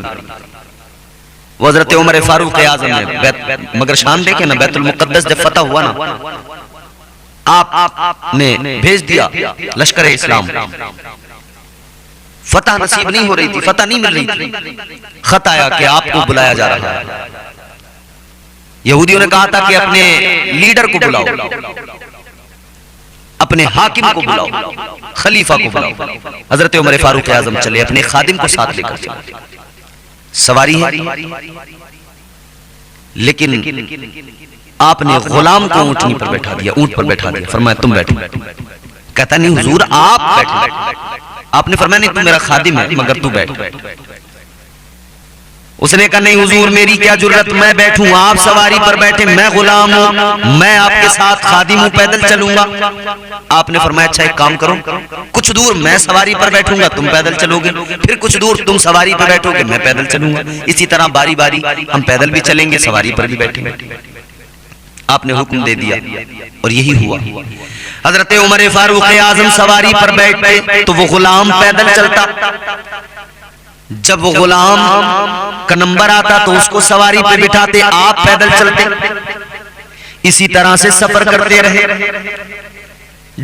वो हजरत उमर फारूक आज़म ने मगर शान देखे ना, बैतुल मुक़द्दस जब फतह हुआ ना, आपने भेज दिया लश्कर इस्लाम। फतह नसीब नहीं हो रही थी, फतह नहीं मिल रही थी। खत आया कि आपको बुलाया जा रहा है। यहूदियों ने कहा था कि अपने लीडर को बुलाओ, अपने हाकिम को बुलाओ, खलीफा को बुलाओ। हजरत उमर फारूक आज़म चले, अपने खादिम को साथ लेकर चले। सवारी है, लेकिन आपने गुलाम को ऊंटनी पर बैठा दिया, ऊंट पर बैठा दिया। फरमाया तुम बैठो। कहता नहीं हुजूर आप बैठो। आपने फरमाया नहीं, तू मेरा खादिम है, मगर तू बैठ। उसने कहा नहीं हुजूर मेरी क्या जरूरत, मैं बैठूं, आप सवारी पर बैठे, मैं गुलाम हूं, मैं आपके साथ खादिम हूं, पैदल चलूंगा। आपने फरमाया अच्छा एक काम करो, कुछ दूर मैं सवारी पर बैठूंगा, तुम पैदल चलोगे, फिर कुछ दूर तुम सवारी पर बैठोगे, मैं पैदल चलूंगा। इसी तरह बारी बारी हम पैदल भी चलेंगे, सवारी पर भी बैठेंगे। आपने हुक्म दे दिया और यही हुआ। हजरत उमर फारूक आज़म सवारी पर बैठे तो वो गुलाम पैदल चलता। जब वो गुलाम का नंबर आता तो उसको सवारी पे बिठाते, आप पैदल चलते। इसी तरह से सफर करते रहे।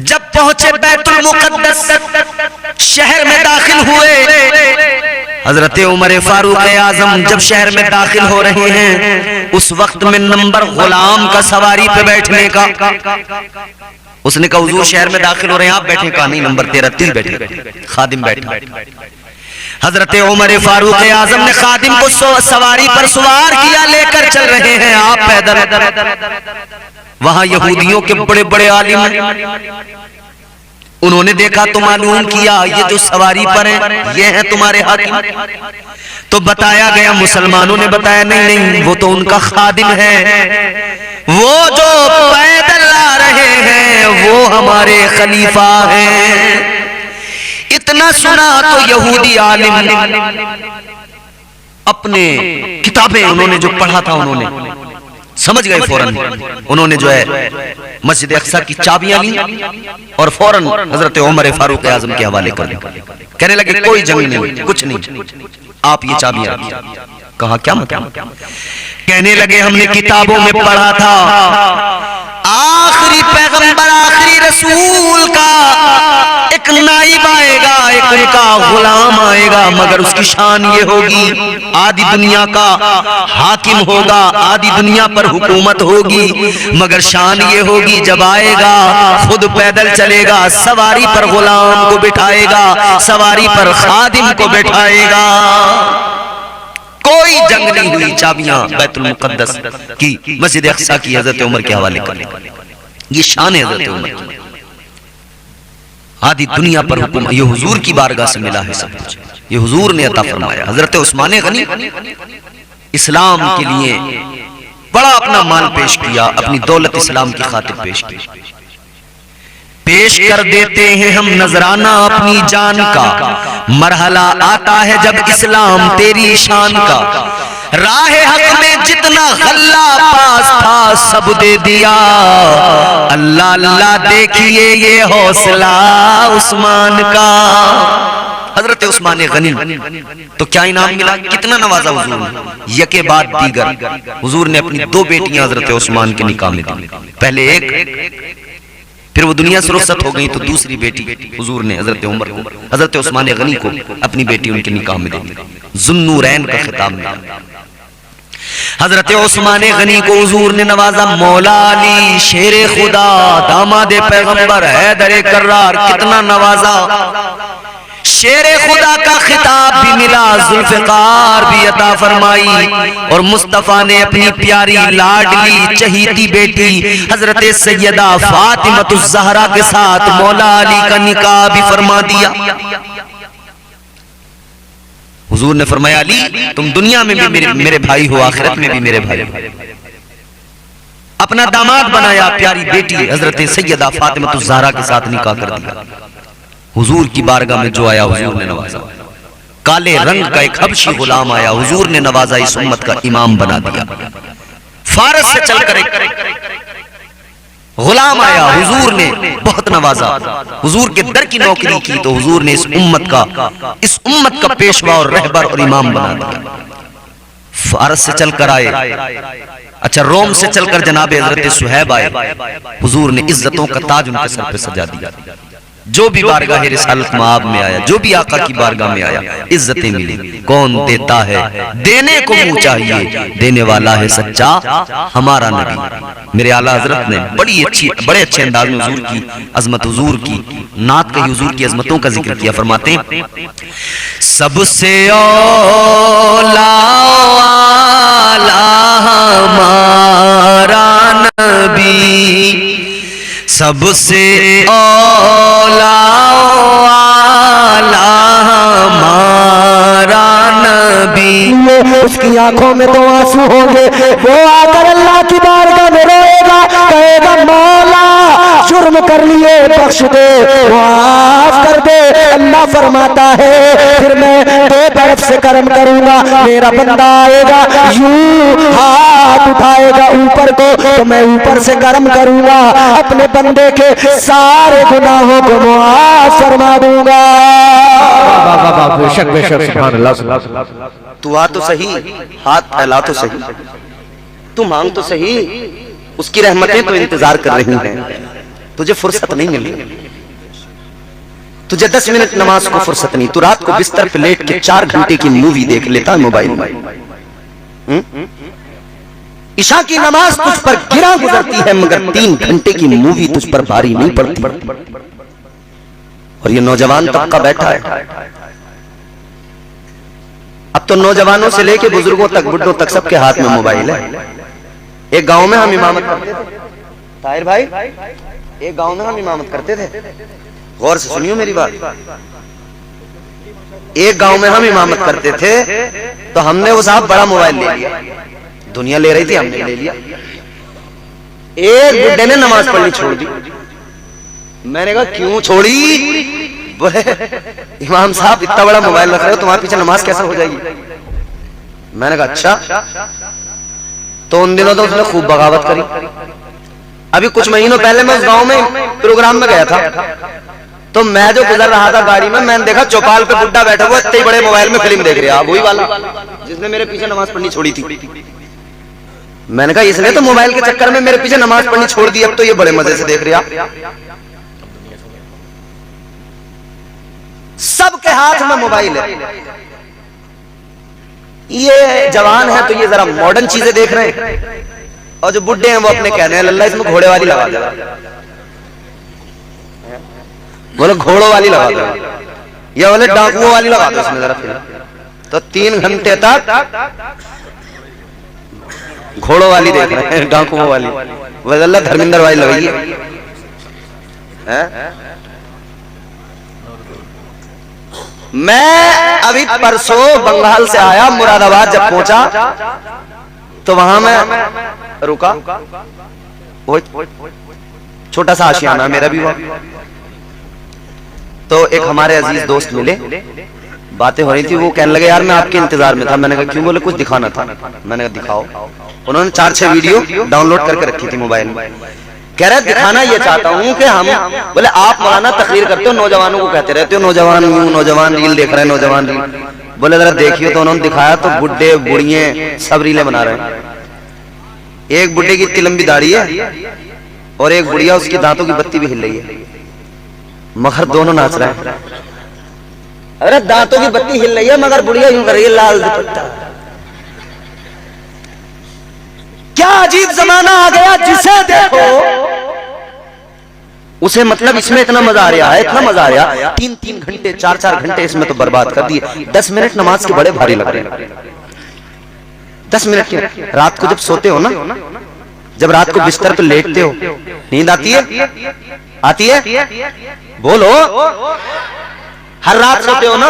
जब पहुंचे बैतुल मुक़द्दस शहर में दाखिल हुए, हजरत उमर फारूक आज़म जब शहर में दाखिल हो रहे हैं, उस वक्त में नंबर गुलाम का सवारी पे बैठने का। उसने कहा हुजूर शहर में दाखिल हो रहे हैं, आप बैठे? कहा नहीं, नंबर 13 बैठे, खादिम बैठे। हजरत उमर फारूक आज़म ने खादिम को सवारी पर सवार किया, लेकर चल रहे हैं, आप पैदल। वहां यहूदियों के बड़े बड़े आलिम, उन्होंने देखा तो मालूम किया ये जो सवारी पर हैं ये हैं तुम्हारे हाकिम। तो बताया गया, मुसलमानों ने बताया नहीं नहीं वो तो उनका खादिम है, वो जो पैदल आ रहे हैं वो हमारे खलीफा हैं। इतना सुना तो यहूदी आलिम अपने किताबें उन्होंने जो पढ़ा था उन्होंने समझ गए फौरन। उन्होंने जो है मस्जिद अक्सा की चाबियां ली और फौरन हजरत उमर फारूक आजम के हवाले कर दी। कहने लगे कोई जंग नहीं, कुछ नहीं, आप ये चाबियां रखिए। कहा क्या मतलब? कहने लगे हमने किताबों में पढ़ा था आखिरी पैगंबर आखिरी रसूल का एक नाइब आएगा, एक उनका गुलाम आएगा, मगर उसकी शान ये होगी आधी दुनिया का हाकिम होगा, आधी दुनिया पर हुकूमत होगी, मगर शान ये होगी जब आएगा खुद पैदल चलेगा, सवारी पर गुलाम को बिठाएगा, सवारी पर खादिम को बिठाएगा। कोई जंग नहीं हुई। चाबियां बैतुल मुकद्दस की मस्जिद अक्सा की हजरत उमर के हवाले कर, ये शान है हजरत उमर की। आधी दुनिया पर हुक्म ये हुजूर की बारगाह से मिला है सब कुछ, ये हुजूर ने अता फरमाया। हजरत उस्मान गनी इस्लाम के लिए बड़ा अपना माल पेश किया, अपनी दौलत इस्लाम की खातिर पेश की। पेश कर देते हैं हम नजराना अपनी जान का, मरहला आता है जब इस्लाम तेरी शान का। राह हक में जितना गल्ला पास था सब दे दिया, अल्लाह अल्लाह देखिए ये हौसला उस्मान का। हजरत उस्मान गनी तो क्या इनाम मिला, कितना नवाजा हुजूर ने, यके बाद दीगर। हुजूर ने अपनी दो बेटियां हजरत उस्मान के निकाह में दी, पहले एक, फिर वो दुनिया से रुखसत हो गई तो दूसरी बेटी हुजूर ने हजरत उमर को, हजरत उस्मान गनी को अपनी बेटी उनके निकाह में दी। जुन्नूरैन का खिताब मिला। हजरत उस्मान गनी को हुजूर ने नवाजा। मौला अली शेरे खुदा दामाद पैगंबर हैदर कर्रार कितना नवाजा। शेरे खुदा का खिताब भी मिला, जुल्फ़िकार भी अता फरमाई, और मुस्तफा ने अपनी प्यारी लाडली चहीती बेटी हजरत सैयदा फातिमतुज़ ज़हरा के साथ मौला अली का निकाह भी फरमा दिया। हुजूर ने फरमाया अली तुम दुनिया में भी मेरे भाई हो, आखिरत में भी मेरे भाई हो। अपना दामाद बनाया, प्यारी बेटी हजरत सैयदा फातिमतुज़ ज़हरा के साथ निकाह कर दिया। हुजूर की बारगाह में जो आया हुजूर ने नवाजा। काले रंग का एक हबशी गुलाम आया, हुजूर ने नवाजा, इस उम्मत का इमाम बना दिया। फारस से चलकर एक गुलाम आया, हुजूर ने बहुत नवाजा। हुजूर के दर की नौकरी की तो हुजूर ने इस उम्मत का पेशवा और रहबर और इमाम बना दिया। फारस से चलकर आए, अच्छा रोम से चलकर जनाब हजरत सुहैब आए, हुजूर ने इज्जतों का ताज उनके सर पे सजा दिया। जो भी बारगाह रिसालत माब में आया, जो भी आका की बारगाह में आया, इज्जतें मिली। कौन देता है देने को मुंह चाहिए, देने वाला है सच्चा हमारा नबी। मेरे आला हजरत ने बड़े अच्छे अंदाज में हुजूर की अजमत, हुजूर की नात का, हुजूर की अजमतों का जिक्र किया। फरमाते हैं सबसे औला हमारा नबी, सबसे औला हमारा नबी। उसकी आंखों में तो आंसू होंगे, वो आकर अल्लाह की बारगाह में रोएगा, कहेगा मौला जुर्म कर लिए बख्श दे, माफ कर दे। अल्लाह फरमाता है फिर मैं दो तरफ से कर्म करूंगा, मेरा बंदा आएगा यूं हाथ उठाएगा ऊपर को तो मैं ऊपर से कर्म करूंगा, अपने बंदे के सारे गुनाहों को माफ फरमा दूंगा। बेशक बेशक सुभान अल्लाह। तू आ तो सही, हाथ फैला तो सही, तू मांग तो सही, उसकी रहमतें तो इंतजार कर रही हैं। तुझे फुर्सत नहीं मिली, तुझे 10 मिनट नमाज को फुर्सत नहीं, तू रात को बिस्तर पे लेट के 4 घंटे की मूवी देख लेता है मोबाइल में। ईशा की नमाज तुझ पर गिरा गुजरती है, मगर 3 घंटे की मूवी तुझ पर भारी नहीं पड़ती। और ये नौजवान तबका बैठा है, अब तो नौजवानों से लेके बुजुर्गों तक, बुढ़ों तक सबके हाथ में मोबाइल है। एक गांव में हम इमामत करते थे, ताहिर भाई, एक गांव में हम इमामत करते थे, गौर से सुनियो मेरी बात। एक गांव में हम इमामत करते थे तो हमने वो साहब बड़ा मोबाइल ले लिया, दुनिया ले रही थी, हमने ले लिया। एक बुड्ढे ने नमाज पढ़नी छोड़ दी। मैंने कहा क्यों छोड़ी? बोले इमाम साहब इतना बड़ा मोबाइल रख रहे हो, तुम्हारे पीछे नमाज कैसे हो जाएगी? मैंने कहा अच्छा। तो उन दिनों तो उसने खूब बगावत करी। अभी कुछ महीनों पहले मैं उस गांव में प्रोग्राम में गया था, तो मैं जो गुजर रहा था गाड़ी में, मैंने देखा चौपाल पे बुड्ढा बैठा हुआ इतने बड़े मोबाइल में फिल्म देख रहा, वही वाला जिसने मेरे पीछे नमाज पढ़नी छोड़ी थी। मैंने कहा इसने तो मोबाइल के चक्कर में मेरे पीछे नमाज पढ़नी छोड़ दी, अब तो ये बड़े मजे से देख रहा। सबके हाथ में मोबाइल है। ये जवान है तो ये जरा मॉडर्न चीजें देख रहे हैं, और जो बुड्ढे हैं वो अपने कह रहे हैं लल्ला इसमें घोड़े वाली लगा दे, बोले घोड़ों वाली लगा दो, या बोले डाकुओं वाली लगा दो इसमें जरा फिल्म। तो 3 घंटे तक घोड़ों वाली देख रहे हैं, डाकुओं वाली। बोले अल्लाह धर्मेंद्र वाली लगाई है। मैं अभी परसों बंगाल से आया, मुरादाबाद जब पहुंचा तो वहां मैं रुका, छोटा सा आशियाना मेरा भी हुआ। तो एक हमारे अजीज दोस्त मिले, बातें हो रही थी, वो कहने लगे यार मैं आपके इंतजार में था। मैंने कहा क्यों? बोले कुछ दिखाना था। मैंने कहा दिखाओ। उन्होंने 4-6 वीडियो डाउनलोड करके रखी थी मोबाइल में। कह रहे दिखाना ये चाहता हूँ कि हम, बोले आप मौलाना तकरीर करते हो, नौजवानों को कहते रहते हो नौजवान नौजवान रील देख रहे हैं, नौजवान रील। बोले जरा देखियो। तो उन्होंने दिखाया तो बुड्ढे बुढ़िए सब रीलें बना रहे हैं। एक बुड्ढे की इतनी लंबी दाढ़ी है और एक बुढ़िया उसकी दांतों की बत्ती भी हिल रही है, मगर दोनों नाच रहे हैं। अरे दांतों की बत्ती हिल रही है मगर बुढ़िया यूं कर रही है, लाल दुपट्टा। क्या अजीब जमाना आ गया, जिसे देखो उसे मतलब इसमें इतना मजा आ रहा है, इतना मजा आ रहा। 3-3 घंटे 4-4 घंटे इसमें तो बर्बाद कर दिए। 10 मिनट नमाज के बड़े भारी लग रहे हैं। 10 मिनट की रात को जब सोते हो ना, जब रात को बिस्तर पे लेटते हो, नींद आती है? आती है? बोलो। हर रात सोते हो ना,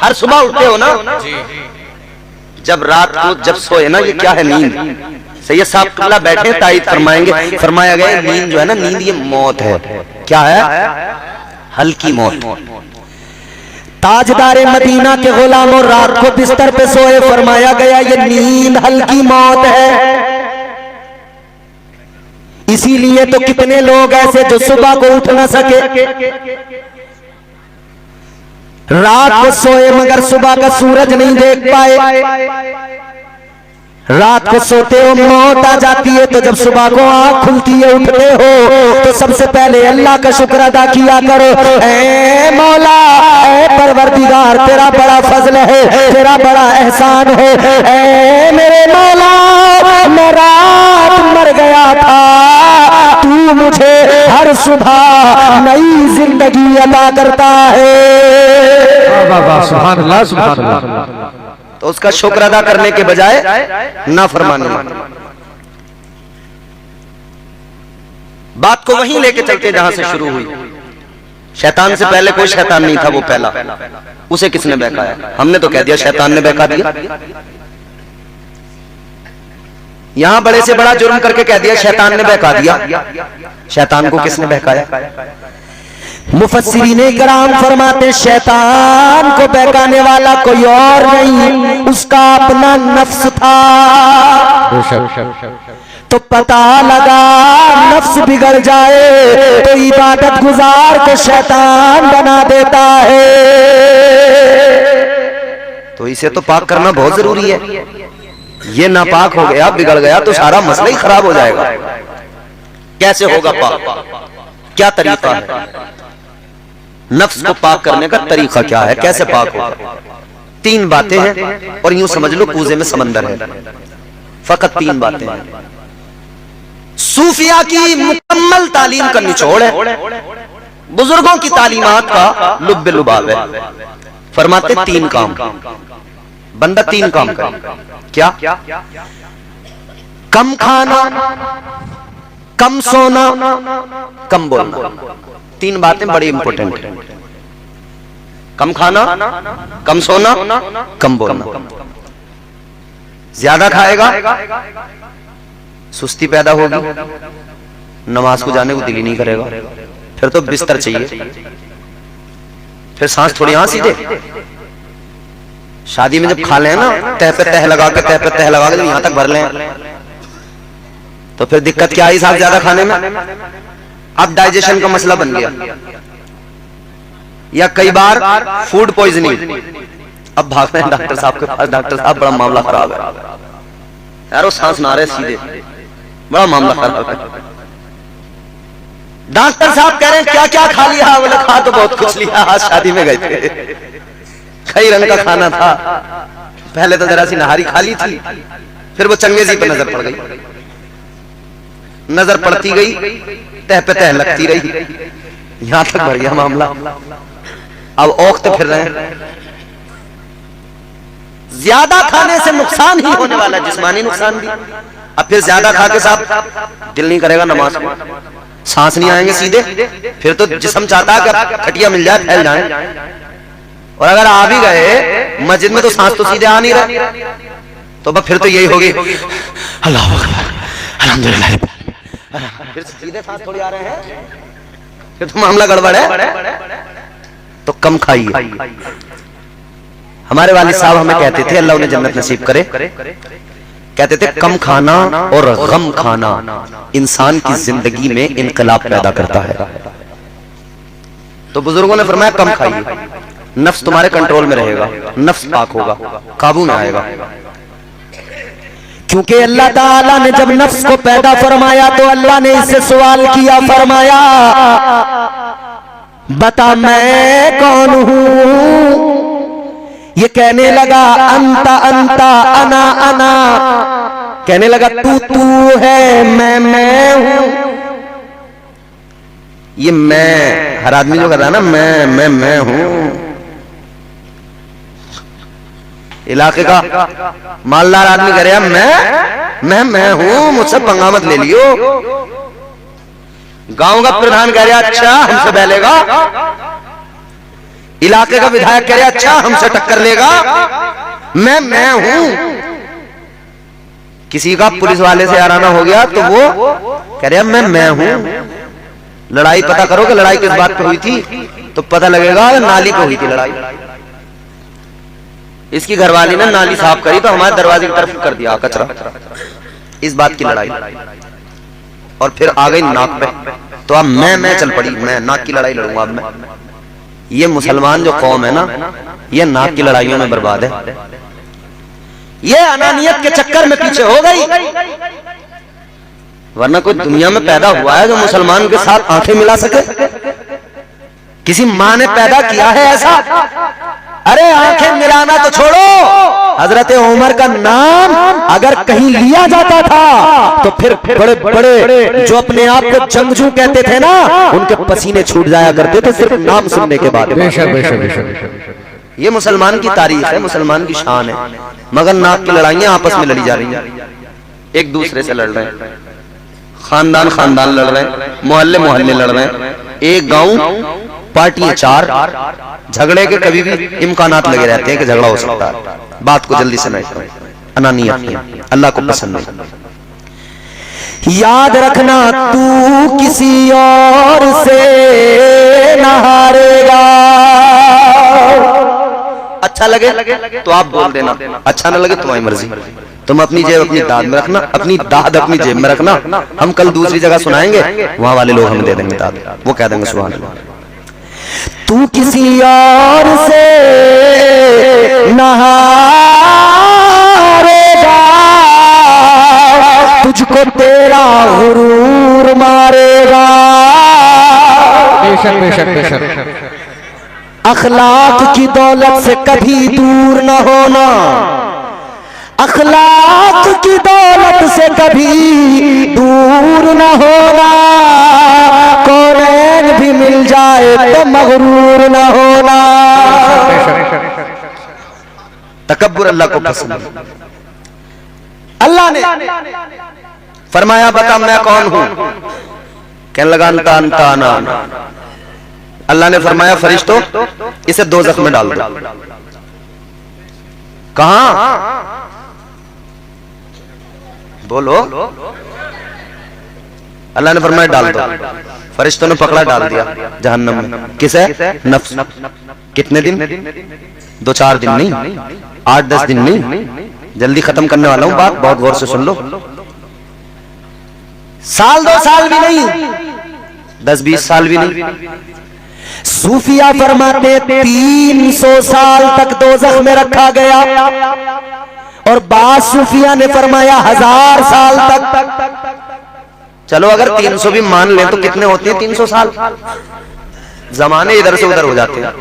हर सुबह उठते हो ना। जब रात को जब सोए ना, ये क्या है नींद? सैयद साहब किबला बैठे तायद फरमाएंगे, फरमाया गया नींद जो है ना, नींद ये मौत है। क्या है? हल्की मौत। ताजदारे मदीना के गुलामों रात को बिस्तर पे सोए, फरमाया गया ये नींद हल्की मौत है। इसीलिए तो कितने लोग ऐसे जो सुबह को उठ ना सके, रात को सोए मगर सुबह का सूरज नहीं देख पाए। रात को सोते हो, मौत आ जाती है, तो जब सुबह को आंख खुलती है, उठते हो, तो सबसे पहले अल्लाह का शुक्र अदा किया करो। ऐ मौला, ऐ परवरदिगार, तेरा बड़ा फजल है, तेरा बड़ा एहसान है। ऐ मेरे मौला, मैं रात मर गया था, तू मुझे हर सुबह नई जिंदगी अता करता है। सुभान अल्लाह, सुभान अल्लाह। तो उसका शुक्र अदा करने के बजाय नाफरमानी। बात को वहीं लेके चलते जहां से शुरू हुई। शैतान से पहले कोई शैतान नहीं था, वो पहला। उसे किसने बहकाया? हमने तो कह दिया शैतान ने बहका दिया। यहां बड़े से बड़ा जुर्म करके कह दिया शैतान ने बहका दिया। शैतान को किसने बहकाया? मुफस्सिरीन किराम फरमाते शैतान को बहकाने वाला कोई और नहीं, उसका अपना नफ्स था। तो पता लगा नफ्स बिगड़ जाए तो इबादत गुजार को शैतान बना देता है। तो इसे तो पाक करना बहुत जरूरी है। ये नापाक हो गया, बिगड़ गया तो सारा मसला ही खराब हो जाएगा। कैसे होगा पाक? क्या तरीका है? नफ्स को पाक करने का तरीका क्या है? कैसे पाक होगा? 3 बातें हैं और यूं समझ लो कूजे में समंदर है। फकत 3 बातें हैं। सूफिया की मुकम्मल तालीम का निचोड़ है, बुजुर्गों की तालीमात का लुब्बे लुबाब है। फरमाते 3 काम, बंदा 3 काम करे। क्या? कम खाना, कम सोना, कम बोलना। तीन बातें बड़ी इंपॉर्टेंट है। कम खाना, कम सोना, कम बोलना। ज्यादा खाएगा सुस्ती पैदा होगी, नमाज को जाने को दिल ही नहीं करेगा, फिर तो बिस्तर चाहिए, फिर सांस थोड़ी यहां सीधे। शादी में जब खा लें ना तह पे तह लगा के जब यहां तक भर लें तो फिर दिक्कत क्या आई साहब ज्यादा खाने में? अब डाइजेशन का मसला बन गया, या कई बार फूड पॉइजनिंग। अब भाग रहे हैं डॉक्टर साहब के पास, डॉक्टर साहब बड़ा मामला खराब है यार, वो सांस ना रहे सीधे, बड़ा मामला खराब है। डॉक्टर साहब कह रहे हैं क्या क्या खा लिया? बोले खा तो बहुत कुछ लिया, आज शादी में गए थे, कई रंग का खाना था। पहले तो जरा सी नहारी खा ली थी, फिर वो चंगेजी पे नजर पड़ गई, नजर पड़ती गई, तह पे तह लगती रही, यहां तक बढ़ गया मामला। अब औखते फिर रहे हैं। ज्यादा खाने से नुकसान ही होने वाला, जिस्मानी नुकसान भी। अब फिर ज्यादा खा के साहब दिल नहीं करेगा नमाज में, सांस नहीं आएंगे सीधे, फिर तो जिस्म चाहता है कि खटिया मिल जाए फैल जाए, और अगर आ भी गए मस्जिद में तो सांस तो सीधे आ नहीं रहे, तो फिर तो यही होगी अल्लाह अकबर अल्हम्दुलिल्लाह, फिर सीधे सांस थोड़ी आ रहे हैं, फिर तो मामला गड़बड़ है। तो कम खाइए। हमारे वालिद साहब हमें कहते थे, अल्लाह उन्हें जन्नत नसीब करे, कहते थे कम खाना और गम खाना इंसान की जिंदगी में इनकलाब पैदा करता है। तो बुजुर्गों ने फरमाया कम खाइए, नफ्स तुम्हारे कंट्रोल में रहेगा, नफ्स पाक होगा, काबू में आएगा। क्योंकि अल्लाह ताला ने जब नफ्स को पैदा फरमाया तो अल्लाह ने इससे सवाल किया, फरमाया बता मैं कौन हूं? ये कहने लगा अंता अंता अना अना, कहने लगा तू है, मैं हूं। ये मैं हर आदमी जो कर रहा है ना, मैं हूं। इलाके का मालदार आदमी कह रहा मैं हूं, मुझसे पंगा मत ले लियो। गांव का प्रधान कह रहा अच्छा हमसे बहलेगा, इलाके का विधायक कह रहा अच्छा हमसे टक्कर लेगा, मैं हूं। किसी का पुलिस वाले से आराना हो गया तो वो कह रहा मैं हूं। लड़ाई पता करो कि लड़ाई किस बात पे हुई थी, तो पता लगेगा नाली पे हुई थी लड़ाई। इसकी घरवाली ने नाली साफ करी तो हमारे दरवाजे की तरफ कर दिया कचरा, इस बात की लड़ाई। और फिर आ गई नाक पे, तो अब मैं चल पड़ी, मैं नाक की लड़ाई लड़ूंगा अब मैं। ये मुसलमान जो कौम है ना, ये नाक की लड़ाइयों में बर्बाद है। ये अनानियत के चक्कर में पीछे हो गई, वरना कोई दुनिया में पैदा हुआ है जो मुसलमान के साथ आंखें मिला सके? किसी माँ ने पैदा किया है ऐसा? अरे आंखें मिलाना तो छोड़ो, हजरत उमर का नाम अगर कहीं लिया जाता था तो फिर बड़े बड़े जो अपने आप को जंगजू कहते थे ना, उनके पसीने छूट जाया करते थे सिर्फ नाम सुनने के बाद। ये मुसलमान की तारीफ है, मुसलमान की शान है। मगर नाक की लड़ाइयां आपस में लड़ी जा रही हैं, एक दूसरे से लड़ रहे हैं, खानदान खानदान लड़ रहे हैं, मोहल्ले मोहल्ले लड़ रहे हैं, एक गांव पार्टियां चार, झगड़े के कभी भी इम्कानात लगे रहते हैं कि झगड़ा हो सकता है। बात को जल्दी से नहीं, अनानियत अल्लाह को पसंद नहीं। याद रखना तू किसी और से न हारेगा। अच्छा लगे तो आप बोल देना, अच्छा न लगे तुम्हारी मर्जी। तुम अपनी जेब अपनी दाद में रखना, अपनी दाद अपनी जेब में रखना। हम कल दूसरी जगह सुनाएंगे, वहां वाले लोग हमें दे देंगे दाद, वो कह देंगे सुभान अल्लाह। तू किसी और से न हारेगा, तुझको तेरा गुरूर मारेगा। बेशक बेशक बेशक। अखलाक की दौलत से कभी दूर न होना, अखलाक की दौलत से कभी दूर न होना। कौनैन भी मिल जाए तो मगरूर न होना। तकब्बुर अल्लाह को पसंद है। अल्लाह ने फरमाया बता मैं कौन हूं? कहने लगा अंता अंता अना। अल्लाह ने फरमाया फरिश्तों इसे दोज़ख में डाल दो। कहां? बोलो। अल्लाह ने फरमाया डाल दो। फरिश्तों ने पकड़ा, डाल दिया जहन्नम में। किसे? नफ्स। कितने दिन? 2-4 दिन नहीं, 8-10 दिन नहीं। जल्दी खत्म करने वाला हूं बात, बहुत गौर से सुन लो। साल 2 साल भी नहीं, 10-20 साल भी नहीं। सूफिया फरमाते 300 साल तक दोज़ख में रखा गया, और बाद सूफिया ने फरमाया 1000 साल तक। चलो अगर 300 भी मान लें तो कितने होते हैं 300 साल? जमाने इधर से उधर हो जाते हैं।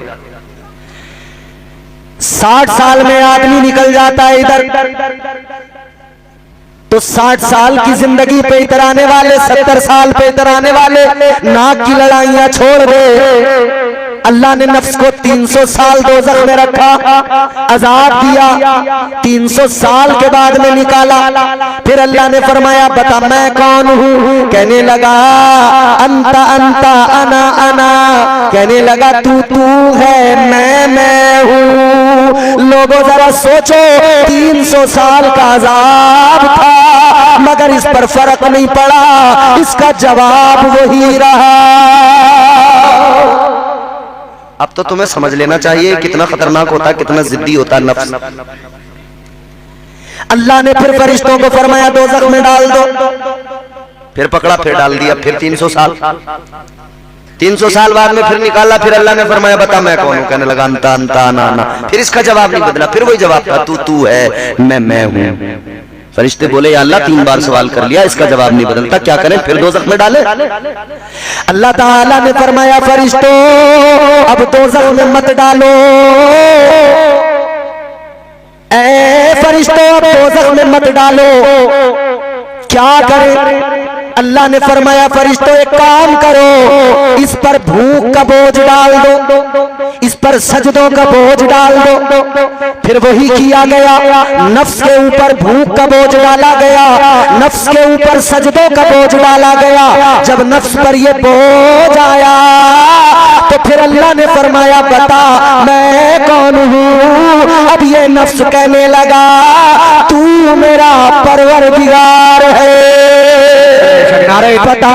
60 साल में आदमी निकल जाता है इधर, तो 60 साल की जिंदगी पे इतराने वाले, 70 साल पे इतराने वाले नाक की लड़ाइयां छोड़ दे। अल्लाह ने नफ्स को 300 साल दोज़ख में रखा, अज़ाब दिया, 300 साल के बाद में निकाला। फिर अल्लाह ने फरमाया बता मैं कौन हूँ? कहने लगा अंता अंता अना अना, कहने लगा तू है, मैं हूँ। लोगों जरा सोचो, 300 साल का अज़ाब था मगर इस पर फर्क नहीं पड़ा, इसका जवाब वही रहा। अब तो तुम्हें समझ लेना चाहिए कितना खतरनाक होता है, कितना जिद्दी होता है नफ्स। अल्लाह ने फिर फरिश्तों को फरमाया दोज़ख में डाल दो। फिर पकड़ा, फिर डाल दिया, फिर 300 साल। 300 साल बाद में फिर निकाला। फिर अल्लाह ने फरमाया बता मैं कौन हूं? कहने लगा अंता अंता ना। फिर इसका जवाब नहीं बदला, फिर वही जवाब था तू है, मैं हूं। फरिश्ते बोले या अल्लाह 3 बार सवाल कर लिया, इसका जवाब नहीं बदलता, क्या करें? फिर दोज़ख में डाले। अल्लाह ताला ने फरमाया फरिश्तों अब दोज़ख में मत डालो। ऐ फरिश्तों अब दोज़ख में मत डालो। क्या करें? अल्लाह ने फरमाया फरिश्तों एक काम करो, इस पर भूख का बोझ डाल दो, इस पर सजदों का बोझ डाल दो। फिर वही किया गया, नफ्स के ऊपर भूख का बोझ डाला गया, नफ्स के ऊपर सजदों का बोझ डाला गया। जब नफ्स पर ये बोझ आया तो फिर अल्लाह ने फरमाया बता मैं कौन हूँ? अब ये नफ्स कहने लगा तू मेरा परवरदिगार है। पता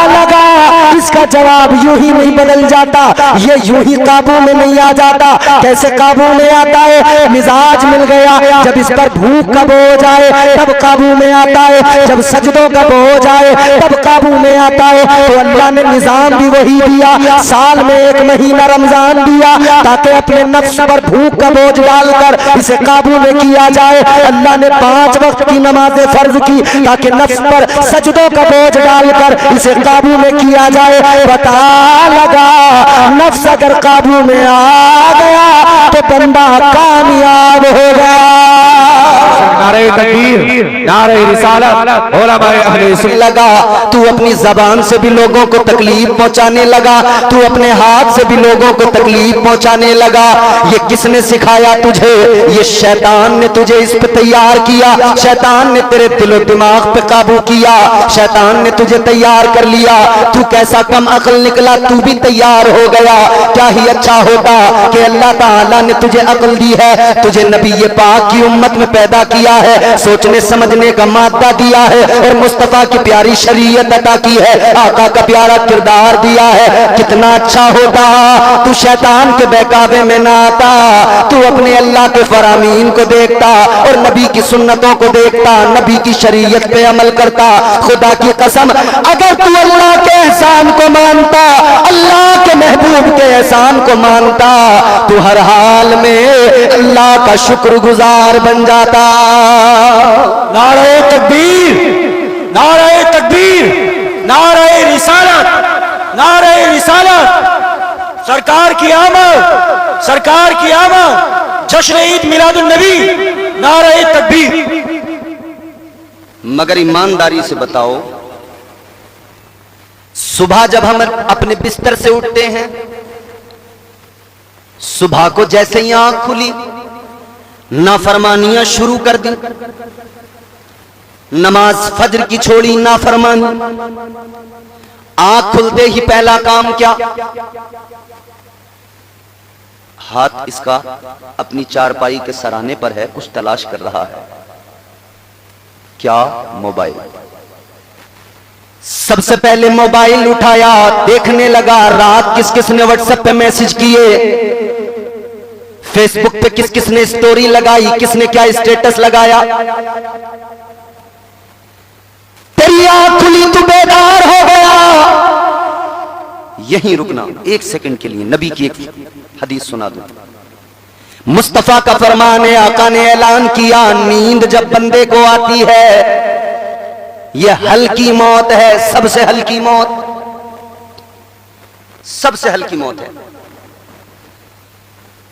लगा इसका जवाब यूं ही नहीं बदल जाता, ये यूं ही काबू में नहीं आ जाता। कैसे काबू में आता है? मिजाज मिल गया। जब इस पर भूख का बोझ आए तब काबू में आता है, जब सजदों का बोझ आए तब काबू में आता है। तो अल्लाह ने निजाम भी वही दिया, साल में 1 महीना रमजान दिया ताकि अपने नफ्स पर भूख का बोझ डालकर इसे काबू में किया जाए। अल्लाह ने 5 वक्त की नमाजें फर्ज की ताकि नफ्स पर सजदों का बोझ डालकर इसे काबू में किया जाए। पता लगा नफ्स अगर काबू में आ गया तो बंदा कामयाब हो गया। नारे तकबीर, नारे रिसालत, उलमाए अहले सुन्नत। लगा तू अपनी जबान से भी लोगों को तकलीफ पहुंचाने लगा, तू अपने हाथ से भी लोगों को तकलीफ पहुंचाने लगा। ये किसने सिखाया तुझे? ये शैतान ने तुझे इस पे तैयार किया। शैतान ने तेरे दिलो दिमाग पे काबू किया, शैतान ने तुझे तैयार कर लिया। तू कैसा कम अकल निकला, तू भी तैयार हो गया। क्या ही अच्छा होता कि अल्लाह ताला ने तुझे अकल दी है, तुझे नबी ये पाक की उम्मत में पैदा किया है, सोचने समझने का मादा दिया है और मुस्तफा की प्यारी शरीयत अता की है, आका का प्यारा किरदार दिया है। कितना अच्छा होता तू शैतान के बहकावे में ना आता, तू अपने अल्लाह के फरामीन को देखता और नबी की सुन्नतों को देखता, नबी की शरीयत पे अमल करता। खुदा की कसम अगर तू अल्लाह के एहसान को मानता, अल्लाह के महबूब के एहसान को मानता, तू हर हाल में अल्लाह का शुक्रगुजार बन जाता। नारे तकबीर, नारे तकबीर, नारे रिसालत, नारे रिसालत। सरकार की आमद, सरकार की आमद, जश्न ईद मिलादुन नबी, नारे तकबीर। मगर ईमानदारी से बताओ, सुबह जब हम अपने बिस्तर से उठते हैं, सुबह को जैसे ही आंख खुली नाफरमानियां शुरू कर दी, नमाज फजर की छोड़ी नाफरमानी, आंख खुलते ही पहला काम क्या? हाथ इसका अपनी चारपाई के सराहने पर है, कुछ तलाश कर रहा है। क्या? मोबाइल। सबसे पहले मोबाइल उठाया, देखने लगा रात किस किस ने व्हाट्सएप पे मैसेज किए, फेसबुक पे किस किस ने स्टोरी लगाई, किसने क्या स्टेटस लगाया। तेरी आंख खुली तो बेदार हो गया। यहीं रुकना एक सेकंड के लिए, नबी की एक हदीस सुना दूं। मुस्तफा का फरमान है, आका ने ऐलान किया, नींद जब बंदे को आती है यह हल्की मौत है, सबसे हल्की मौत, सबसे हल्की मौत है।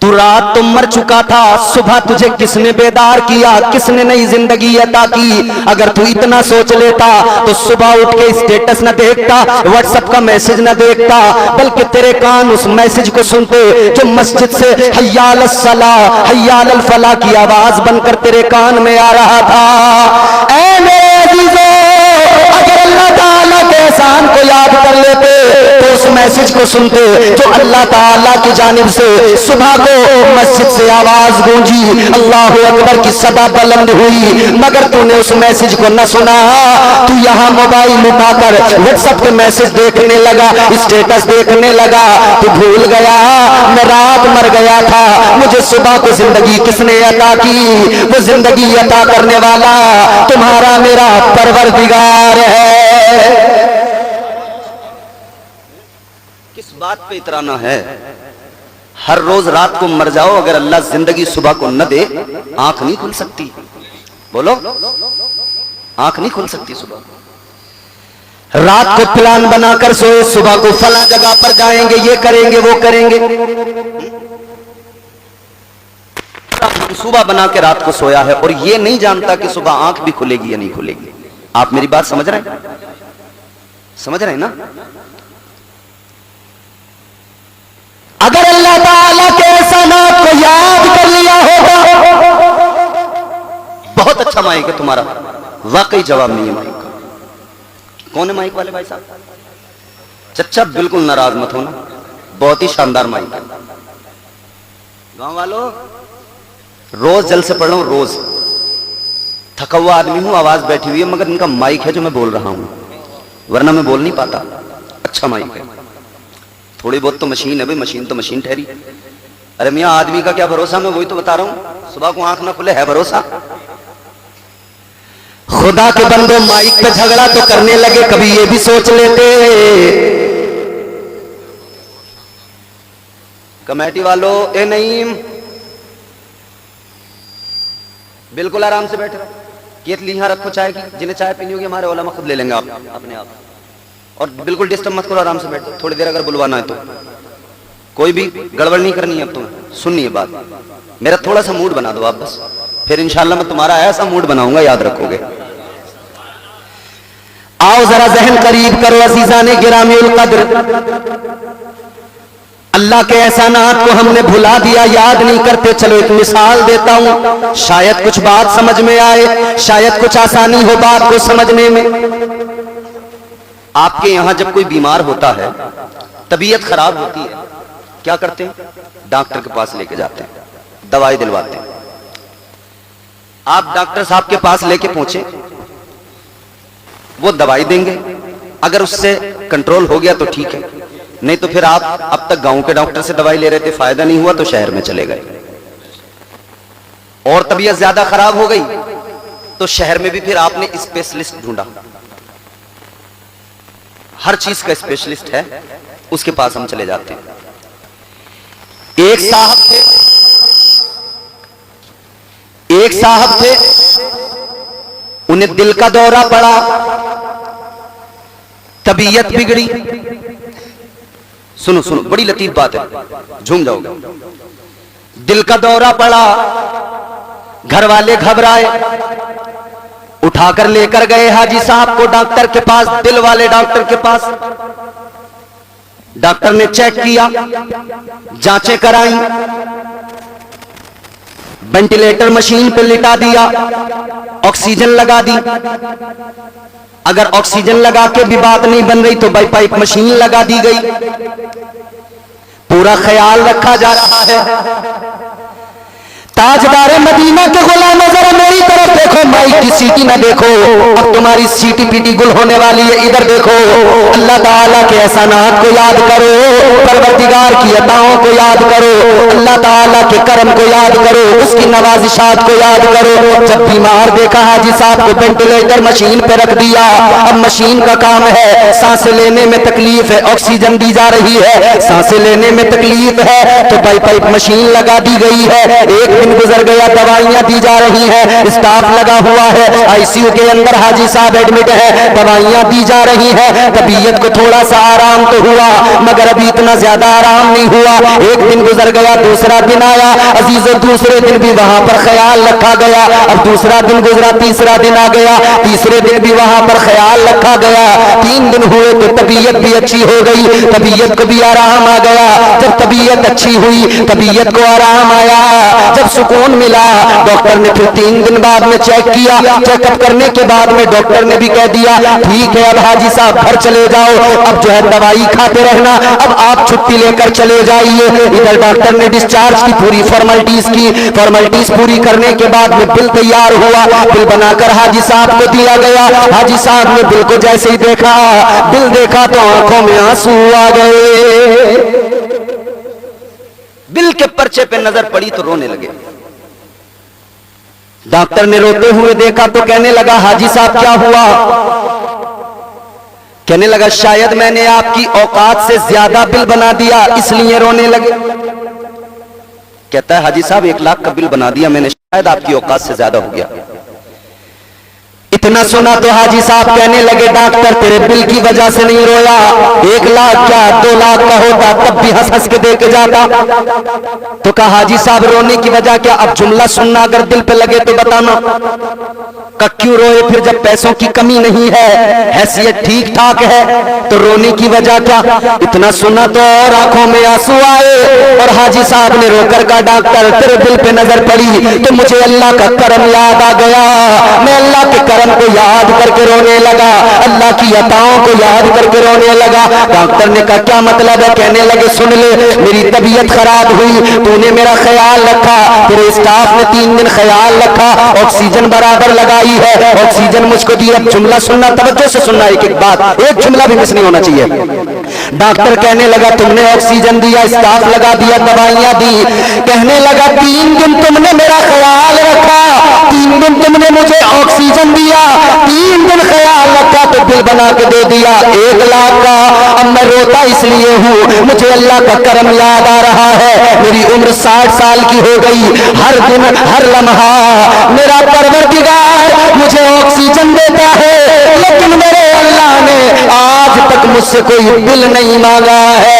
तू रात तो मर चुका था, सुबह तुझे किसने बेदार किया, किसने नई जिंदगी अता की। अगर तू इतना सोच लेता तो सुबह उठ के स्टेटस न देखता, व्हाट्सएप का मैसेज न देखता, बल्कि तेरे कान उस मैसेज को सुनते जो मस्जिद से हय्याल सला हय्याल फला की आवाज बनकर तेरे कान में आ रहा था। ऐ मेरे अजीजों, अगर अल्लाह ताला के एहसान को याद कर लेते तो उस मैसेज को सुनते जो अल्लाह ताला की जानिब से सुबह को मस्जिद से आवाज गूंजी, अल्लाह अकबर की सदा बुलंद हुई, मगर तूने उस मैसेज को न सुना। तू यहाँ मोबाइल उठाकर व्हाट्सएप पे मैसेज देखने लगा, स्टेटस देखने लगा। तू भूल गया मैं रात मर गया था, मुझे सुबह को जिंदगी किसने अता की? वो जिंदगी अता करने वाला तुम्हारा मेरा परवरदिगार है। किस बात पे इतराना है? हर रोज रात को मर जाओ, अगर अल्लाह जिंदगी सुबह को न दे, आंख नहीं खुल सकती। बोलो, आंख नहीं खुल सकती सुबह। रात को प्लान बनाकर सोए, सुबह को फला जगह पर जाएंगे, ये करेंगे वो करेंगे, सुबह बना के रात को सोया है और ये नहीं जानता कि सुबह आंख भी खुलेगी या नहीं खुलेगी। आप मेरी बात समझ रहे हैं? समझ रहे हैं ना? अगर अल्लाह ताला के एहसानात को याद कर लिया होगा, बहुत अच्छा माइक है तुम्हारा, वाकई जवाब नहीं है माइक का। कौन है माइक वाले भाई साहब? चच्चा बिल्कुल नाराज मत होना, बहुत ही शानदार माइक है। गांव वालों, रोज जल से पढ़ रहा हूं, रोज थका हुआ आदमी हूं, आवाज बैठी हुई है, मगर इनका माइक है जो मैं बोल रहा हूं, वरना मैं बोल नहीं पाता। अच्छा माइक है, थोड़ी बहुत तो मशीन है भाई, मशीन तो मशीन ठहरी। अरे मियाँ, आदमी का क्या भरोसा, मैं वही तो बता रहा हूं, सुबह को आंख ना खुले है भरोसा? खुदा के बंदो, माइक पे झगड़ा तो करने लगे, कभी ये भी सोच लेते कमेटी वालों, ए नहीं, बिल्कुल आराम से बैठे, केतली यहां रखो चाय की, जिन्हें चाय पीनी होगी हमारे ओला में खुद ले लेंगे आप अपने आप, और बिल्कुल डिस्टर्ब मत करो, आराम से बैठो। थोड़ी देर अगर बुलवाना है तो, कोई भी गड़बड़ नहीं करनी है। अब तुम्हें सुननी है बात, मेरा थोड़ा सा मूड बना दो आप बस, फिर इंशाल्लाह मैं तुम्हारा ऐसा मूड बनाऊंगा, याद रखोगे। आओ जरा जहन करीब करो अजीजाने गिरामीउल कद्र, अल्लाह के एहसानात को हमने भुला दिया, याद नहीं करते। चलो एक मिसाल देता हूं, शायद कुछ बात समझ में आए, शायद कुछ आसानी हो बात को समझने में। आपके यहां जब कोई बीमार होता है, तबीयत खराब होती है, क्या करते हैं? डॉक्टर के पास लेके जाते हैं, दवाई दिलवाते हैं। आप डॉक्टर साहब के पास लेके पहुंचे, वो दवाई देंगे, अगर उससे कंट्रोल हो गया तो ठीक है, नहीं तो फिर आप अब तक गांव के डॉक्टर से दवाई ले रहे थे, फायदा नहीं हुआ तो शहर में चले गए, और तबीयत ज्यादा खराब हो गई तो शहर में भी फिर आपने स्पेशलिस्ट ढूंढा। हर चीज का स्पेशलिस्ट है, उसके पास हम चले जाते हैं। एक साहब थे, उन्हें दिल का दौरा पड़ा, तबीयत बिगड़ी। सुनो सुनो, बड़ी लतीफ बात है, झूम जाओगे। दिल का दौरा पड़ा, घर वाले घबराए, उठाकर लेकर गए हाजी साहब को डॉक्टर के पास, दिल वाले डॉक्टर के पास। डॉक्टर ने चेक किया, जांचें कराई, वेंटिलेटर मशीन पर लिटा दिया, ऑक्सीजन लगा दी। अगर ऑक्सीजन लगा के भी बात नहीं बन रही तो बाईपाइप मशीन लगा दी गई। पूरा ख्याल रखा जा रहा है। ताजदार मदीना के गुलाम जरा मेरी तरफ देखो, माइक की सीटी ना देखो, अब तुम्हारी सीटी पीटी गुल होने वाली है। इधर देखो, अल्लाह ताला के एहसानात को याद करो, परवरदिगार की अताओं को याद करो, अल्लाह ताला के करम को याद करो, उसकी नवाजिशात को याद करो। जब बीमार देखा हाजी साहब को वेंटिलेटर मशीन पे रख दिया, अब मशीन का काम है, सांसें लेने में तकलीफ है, ऑक्सीजन दी जा रही है, सांसें लेने में तकलीफ है तो बाईपाइप मशीन लगा दी गई है। एक दिन गुजर गया, दवाइयां दी जा रही है, स्टाफ लगा हुआ है, आईसीयू के अंदर हाजी साहब एडमिट है, दवाइयां दी जा रही है। तबीयत को थोड़ा सा आराम तो हुआ मगर अभी इतना ज्यादा आराम नहीं हुआ। एक दिन गुजर गया, दूसरा दिन आया, अजीजों दूसरे दिन भी वहां पर ख्याल रखा गया। अब दूसरा दिन गुजरा, तीसरा दिन आ गया, तीसरे दिन भी वहां पर ख्याल रखा गया। 3 दिन हुए तो तबीयत भी अच्छी हो गई, तबीयत को भी आराम आ गया। जब तबीयत अच्छी हुई, तबीयत को आराम आया, जब सुकून मिला, डॉक्टर ने फिर 3 दिन बाद में चेक किया। चेकअप करने के बाद में डॉक्टर ने भी कह दिया ठीक है अब हाजी साहब घर चले जाओ, अब जो है दवाई खाते रहना, अब आप छुट्टी लेकर चले जाइए। इधर डॉक्टर ने डिस्चार्ज की पूरी फॉर्मेलिटीज पूरी करने के बाद में बिल तैयार हुआ, बिल बनाकर हाजी साहब को दिया गया। हाजी साहब ने बिल को जैसे ही देखा, बिल देखा तो आंखों में आंसू आ गए। बिल के पर्चे पे नजर पड़ी तो रोने लगे। डॉक्टर ने रोते हुए देखा तो कहने लगा हाजी साहब क्या हुआ? कहने लगा शायद मैंने आपकी औकात से ज्यादा बिल बना दिया इसलिए रोने लगे। कहता है हाजी साहब 1 लाख का बिल बना दिया मैंने, शायद आपकी औकात से ज्यादा हो गया। इतना सुना तो हाजी साहब कहने लगे डॉक्टर तेरे बिल की वजह से नहीं रोया, 1 लाख क्या 2 लाख का होता तब भी हंस हंस के दे के जाता। तो कहा हाजी साहब रोने की वजह क्या? अब जुमला सुनना अगर दिल पे लगे तो बताना। का क्यों रोए फिर जब पैसों की कमी नहीं है, हैसियत ठीक ठाक है, तो रोने की वजह क्या? इतना सुना तो और आंखों में आंसू आए और हाजी साहब ने रोकर कहा डॉक्टर तेरे दिल पे नजर पड़ी तो मुझे अल्लाह का करम याद आ गया, मैं अल्लाह के करम को याद करके रोने लगा, अल्लाह की अताओं को याद करके रोने लगा। डॉक्टर ने कहा क्या मतलब है? कहने लगे सुन ले, मेरी तबीयत खराब हुई, तूने मेरा ख्याल रखा, तेरे स्टाफ ने 3 दिन ख्याल रखा, ऑक्सीजन बराबर लगाई है, ऑक्सीजन मुझको दी। अब जुमला सुनना, तवज्जो से सुनना, एक एक बात, एक जुमला भी मिस नहीं होना चाहिए। डॉक्टर कहने लगा तुमने ऑक्सीजन दिया, स्टाफ लगा दिया, दवाइयां दी। कहने लगा 3 दिन तुमने मेरा ख्याल रखा, 3 दिन तुमने मुझे ऑक्सीजन दिया, 3 दिन ख्याल रखा तो बिल बना के दे दिया 1 लाख का। अब मैं रोता इसलिए हूँ मुझे अल्लाह का करम याद आ रहा है, मेरी उम्र 60 साल की हो गई, हर दिन हर लम्हा मेरा परवरदिगार मुझे ऑक्सीजन देता है, लेकिन मेरे अल्लाह ने आज तक मुझसे कोई बिल नहीं मांगा है।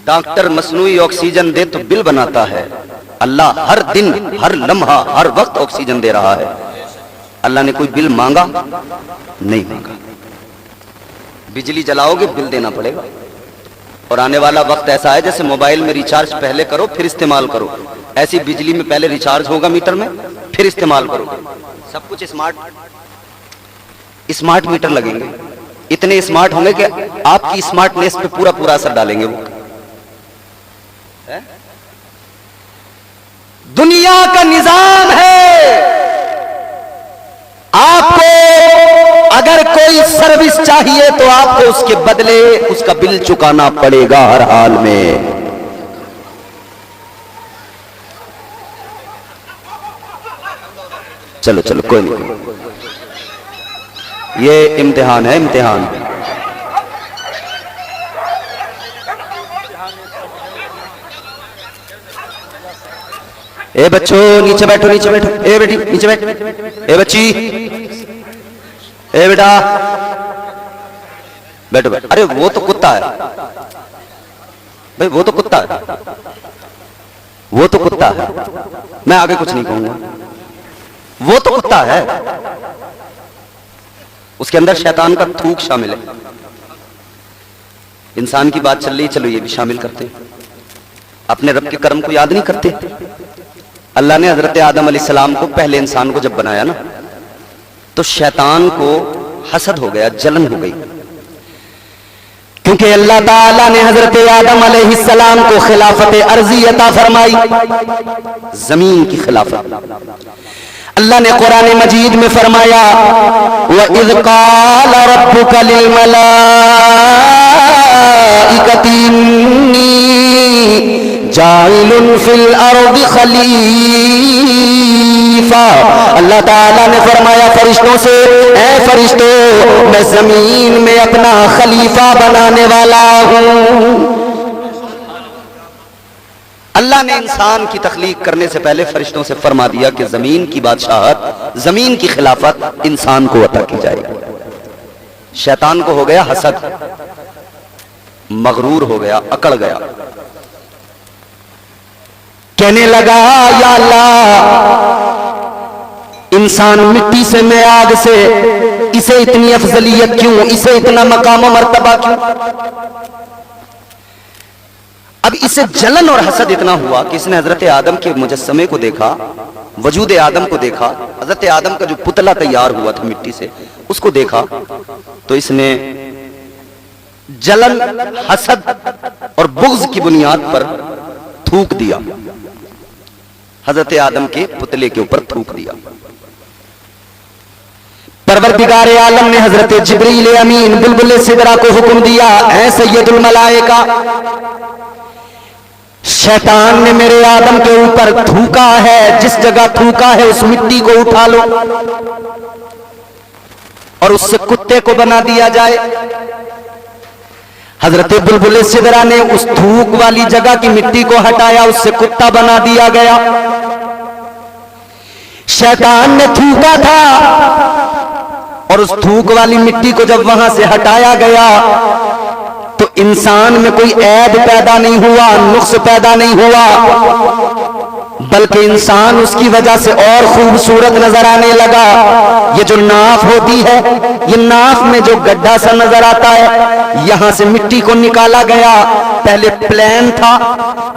डॉक्टर मसनूई ऑक्सीजन दे तो बिल बनाता है, अल्लाह हर दिन हर लम्हा हर वक्त ऑक्सीजन दे रहा है। अल्लाह ने कोई बिल मांगा? नहीं मांगा। बिजली जलाओगे बिल देना पड़ेगा, और आने वाला वक्त ऐसा है जैसे मोबाइल में रिचार्ज पहले करो फिर इस्तेमाल करो, ऐसी बिजली में पहले रिचार्ज होगा मीटर में फिर इस्तेमाल करो। सब कुछ स्मार्ट मीटर लगेंगे, इतने स्मार्ट होंगे कि आपकी स्मार्टनेस पे पूरा पूरा असर डालेंगे वो। दुनिया का निजाम है, आपको अगर कोई सर्विस चाहिए तो आपको उसके बदले उसका बिल चुकाना पड़ेगा हर हाल में। चलो चलो कोई नहीं, ये इम्तिहान है, इम्तिहान। ए बच्चों नीचे बैठो, नीचे बैठो, ए बेटी नीचे बैठ, ए बच्ची, ए बेटा बैठो बैठो। अरे वो तो कुत्ता है भाई, वो तो कुत्ता है, वो तो कुत्ता है, मैं आगे कुछ नहीं कहूंगा, वो तो कुत्ता है, उसके अंदर शैतान का थूक शामिल है। इंसान की बात चल रही, चलो ये भी शामिल करते हैं। अपने रब के कर्म को याद नहीं करते? अल्लाह ने हजरत आदम अलैहिस्सलाम को, पहले इंसान को जब बनाया ना, तो शैतान को हसद हो गया, जलन हो गई, क्योंकि अल्लाह ताला ने हजरत आदम अलैहिस्सलाम को खिलाफत अर्जी अता फरमाई, जमीन की खिलाफत। अल्लाह ने कुरान मजीद में फरमाया, व इज़ क़ाल रब्बुका लिल मलाइकति इन्नी जाइलुन फिल अर्दि खलीफा। अल्लाह ताला ने फरमाया फरिश्तों से, ऐ फरिश्तों, मैं जमीन में अपना खलीफा बनाने वाला हूं। अल्लाह ने इंसान की तख्लीक करने से पहले फरिश्तों से फरमा दिया कि जमीन की बादशाहत, जमीन की खिलाफत इंसान को अता की जाएगी। शैतान को हो गया हसद, मगरूर हो गया, अकड़ गया, कहने लगा या अल्लाह, इंसान मिट्टी से, मैं आग से, इसे इतनी अफजलियत क्यों, इसे इतना मकाम मर्तबा क्यों? अब इसे जलन और हसद इतना हुआ कि इसने हजरत आदम के मुजस्समे को देखा, वजूद आदम को देखा, हजरत आदम का जो पुतला तैयार हुआ था मिट्टी से, उसको देखा, तो इसने जलन, हसद और बुग़्ज़ की बुनियाद पर थूक दिया, हजरत आदम के पुतले के ऊपर थूक दिया। परवरदिगार आलम ने हजरत जिब्रील अमीन बुलबुल सिदरा को हुक्म दिया, ऐ सैयदुल मलाइका, शैतान ने मेरे आदम के ऊपर थूका है, जिस जगह थूका है उस मिट्टी को उठा लो और उससे कुत्ते को बना दिया जाए। हजरत बुलबुल सिदरा ने उस थूक वाली जगह की मिट्टी को हटाया, उससे कुत्ता बना दिया गया। शैतान ने थूका था और उस थूक वाली मिट्टी को जब वहां से हटाया गया तो इंसान में कोई ऐब पैदा नहीं हुआ, नुक्स पैदा नहीं हुआ, बल्कि इंसान उसकी वजह से और खूबसूरत नजर आने लगा। ये जो नाफ होती है, ये नाफ में जो गड्ढा सा नजर आता है, यहां से मिट्टी को निकाला गया, पहले प्लेन था,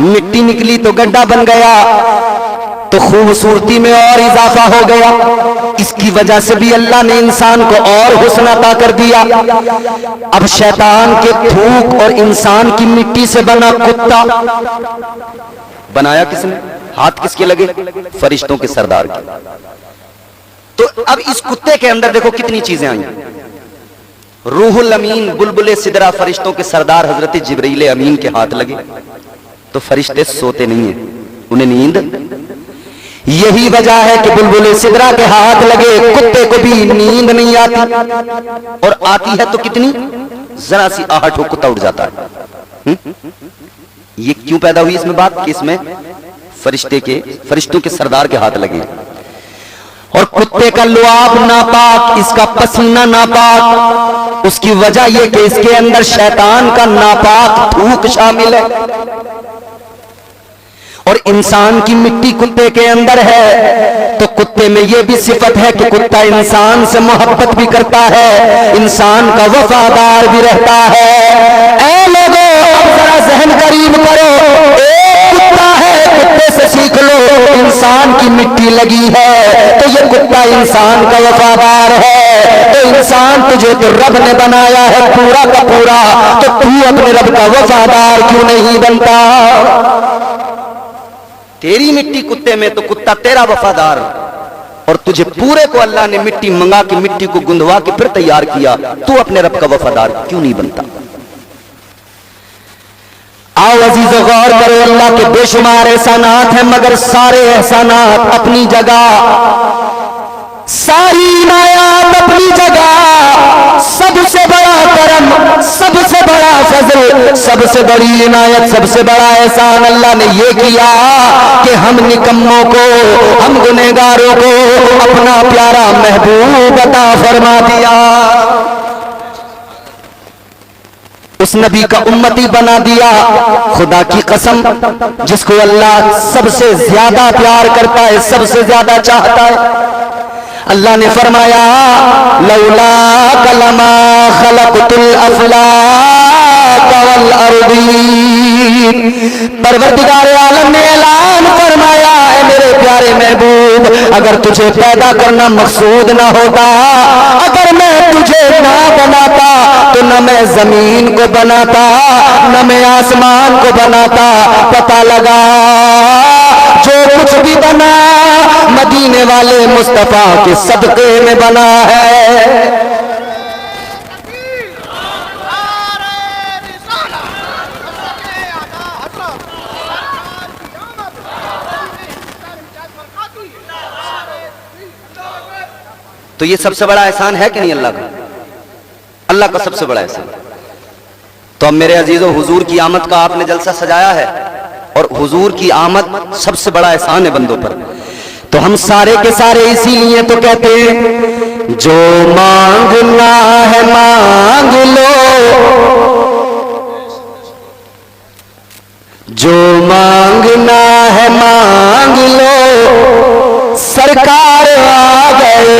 मिट्टी निकली तो गड्ढा बन गया, तो खूबसूरती में और इजाफा हो गया। इसकी वजह से भी अल्लाह ने इंसान को और हुस्न अता कर दिया। अब शैतान के थूक और इंसान की मिट्टी से बना कुत्ता बनाया किसने? हाथ किसके लगे? फरिश्तों के सरदार के। तो अब इस कुत्ते के अंदर देखो कितनी चीजें आई। रूहुल अमीन बुलबुल सिदरा फरिश्तों के सरदार हजरत जिब्रील अमीन के हाथ लगे तो फरिश्ते सोते नहीं है, उन्हें नींद। यही वजह है कि बुलबुल सिदरा के हाथ लगे कुत्ते को भी नींद नहीं आती, और आती है तो कितनी, जरा सी आहट हो कुत्ता उठ जाता है। ये क्यों पैदा हुई इसमें बात कि इसमें फरिश्तों के सरदार के हाथ लगे। और कुत्ते का लुआब नापाक, इसका पसीना नापाक, उसकी वजह यह कि इसके अंदर शैतान का नापाक थूक शामिल है। और इंसान की मिट्टी कुत्ते के अंदर है, तो कुत्ते में यह भी सिफत है कि कुत्ता इंसान से मोहब्बत भी करता है, इंसान का वफादार भी रहता है। ऐ लोगों, अब जरा जहन करीब करो, एक कुत्ता है, कुत्ते से सीख लो। इंसान की मिट्टी लगी है तो ये कुत्ता इंसान का वफादार है। तो इंसान तुझे तो रब ने बनाया है पूरा का पूरा, तो तू अपने रब का वफादार क्यों नहीं बनता? तेरी मिट्टी कुत्ते में तो कुत्ता तेरा वफादार, और तुझे पूरे को अल्लाह ने मिट्टी मंगा के, मिट्टी को गुंदवा के फिर तैयार किया, तू अपने रब का वफादार क्यों नहीं बनता? आओ अजीज़ो गौर करो, अल्लाह के बेशुमार एहसानात हैं, मगर सारे एहसानात अपनी जगह, सारी इनायत अपनी जगह, सबसे बड़ा करम, सबसे बड़ा फजल, सबसे बड़ी इनायत, सबसे बड़ा एहसान अल्लाह ने ये किया कि हम निकम्मों को, हम गुनहगारों को अपना प्यारा महबूब अता फरमा दिया, उस नबी का उम्मती बना दिया। खुदा की कसम, जिसको अल्लाह सबसे ज्यादा प्यार करता है, सबसे ज्यादा चाहता है, अल्लाह ने फरमाया लौला कलमा खलक़तुल अफलाक वल अर्दीन। परवरदिगार आलम ने ऐलान फरमाया, है मेरे प्यारे महबूब, अगर तुझे पैदा करना मकसूद ना होता, अगर मैं तुझे ना बनाता तो न मैं जमीन को बनाता, न मैं आसमान को बनाता। पता लगा जो कुछ भी बना मदीने वाले मुस्तफा के सदके में बना है। तो ये सबसे बड़ा एहसान है कि नहीं अल्लाह का? अल्लाह का सबसे बड़ा एहसान। तो अब मेरे अजीजों, हुजूर की आमद का आपने जलसा सजाया है और हुजूर की आमद सबसे बड़ा एहसान है बंदों पर। तो हम सारे के सारे इसीलिए तो कहते हैं, जो मांगना है मांग लो, जो मांगना है मांग लो, सरकार आ गए।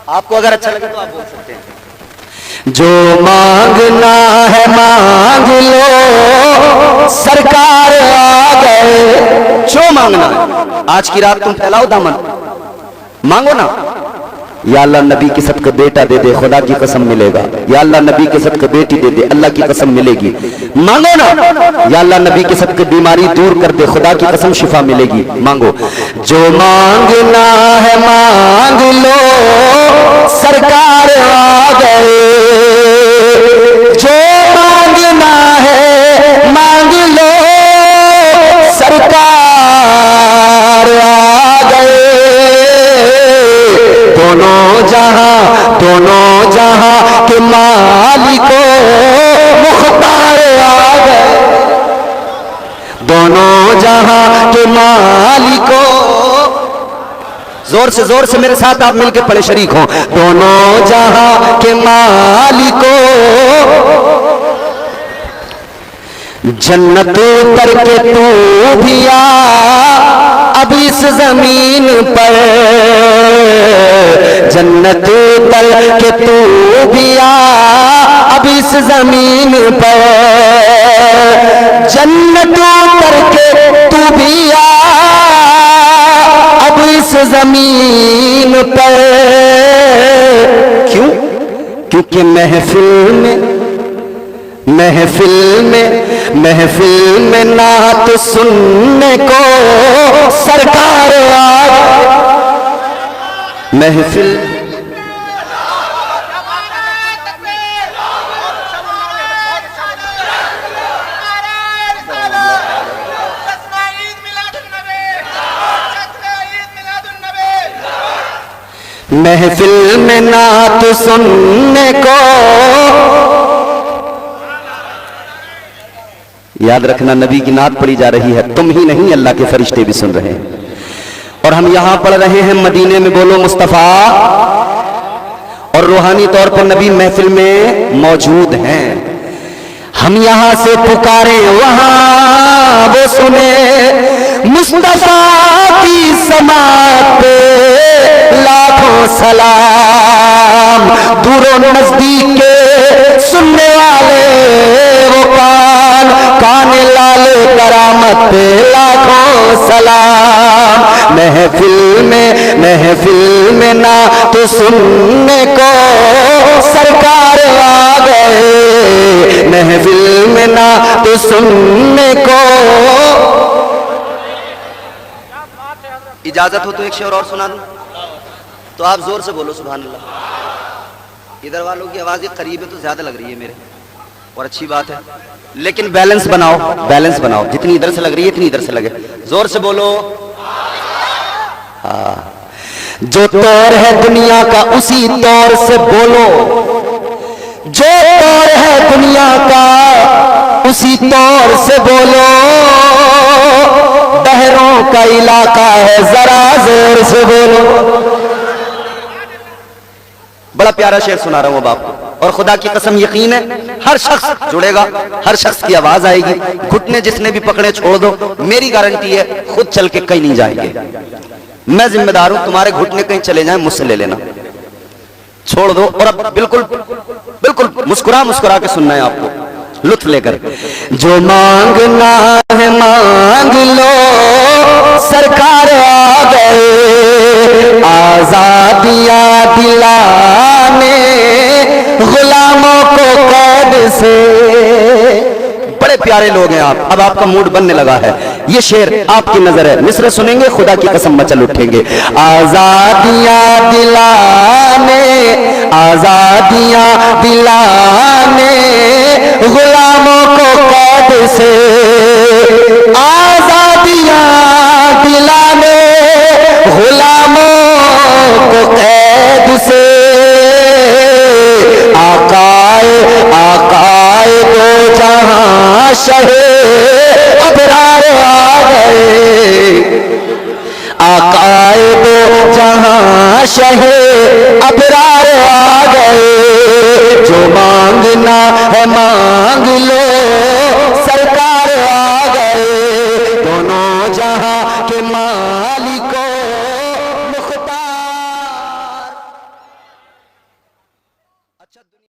आपको अगर अच्छा लगे तो आप बोल सकते हैं, जो मांगना है मांग लो, सरकार आ गए। जो मांगना है, आज की रात तुम फैलाओ दामन, मांगो ना। या अल्लाह नबी के सदके बेटा दे दे, खुदा की कसम मिलेगा। या अल्लाह नबी के सदके बेटी दे दे, अल्लाह की कसम मिलेगी। मांगो ना। या अल्लाह नबी के सदके बीमारी दूर कर दे, खुदा की कसम शिफा मिलेगी। मांगो। जो मांगना है मांग लो, सरकार आ गए। जो मांगना है मांग लो, सरकार आ गए। दोनों जहां के मालिको मुख्तार आ गए। दोनों जहां के मालिको, जोर से मेरे साथ आप मिलकर पढ़े, शरीक हो। दोनों जहां के मालिको, जन्नत उतर के तू भी आ अब इस जमीन पर, जन्नत उतर के तू भी आ अब इस जमीन पर, जन्नत उतर के तू भी आ अब इस जमीन पर। क्यों? क्योंकि महफिल में नात सुनने को सरकार आ गए। महफिल महफिल में नात सुनने को, याद रखना नबी की नात पढ़ी जा रही है, तुम ही नहीं अल्लाह के फरिश्ते भी सुन रहे हैं। और हम यहां पढ़ रहे हैं मदीने में बोलो मुस्तफा, और रूहानी तौर पर नबी महफिल में मौजूद हैं। हम यहां से पुकारे वहां वो सुने, मुस्तफा की समात पे लाखों सलाम। दूरों नजदीक के सुनने वाले वो कान लाले करामत पे लाखों सलाम। महफिल में ना तो सुनने को सरकार आ गए। महफिल में ना तो सुनने को। इजाजत हो तो एक शेर और सुना दूं? तो आप जोर से बोलो सुभान अल्लाह। इधर वालों की आवाज करीब है तो ज्यादा लग रही है मेरे, और अच्छी बात है, लेकिन बैलेंस बनाओ। जितनी इधर से लग रही है इतनी इधर से लगे। जोर से बोलो। हाँ, जो तौर है दुनिया का उसी तौर से बोलो। जो तौर है दुनिया का उसी तौर से बोलो। बहरों का इलाका है जरा जोर से बोलो। बड़ा प्यारा शेर सुना रहा हूं बाप को, और खुदा की कसम यकीन है हर शख्स जुड़ेगा, हर शख्स की आवाज आएगी। घुटने जिसने भी पकड़े छोड़ दो, मेरी गारंटी है खुद चल के कहीं नहीं जाएंगे। मैं जिम्मेदार हूं, तुम्हारे घुटने कहीं चले जाएं मुझसे ले लेना, छोड़ दो। और अब बिल्कुल बिल्कुल मुस्कुरा मुस्कुरा के सुनना है आपको, लुत्फ लेकर। जो मांगना है मांग लो, सरकार आ गए आजादियां दिलाने गुलामों को कैद से। बड़े प्यारे लोग हैं आप, अब आपका मूड बनने लगा है। ये शेर आपकी नजर है, मिसरे सुनेंगे खुदा की कसम मचल उठेंगे। आजादियां दिलाने, आजादियां दिलाने गुलामों को कैद से, आजादियां दिलाने गुलामों को कैद से। आकाए आकाए दो जहां शहे अबरार आ गए, आकाए दो जहां शहे अबरार आ गए। जो मांगना है मांग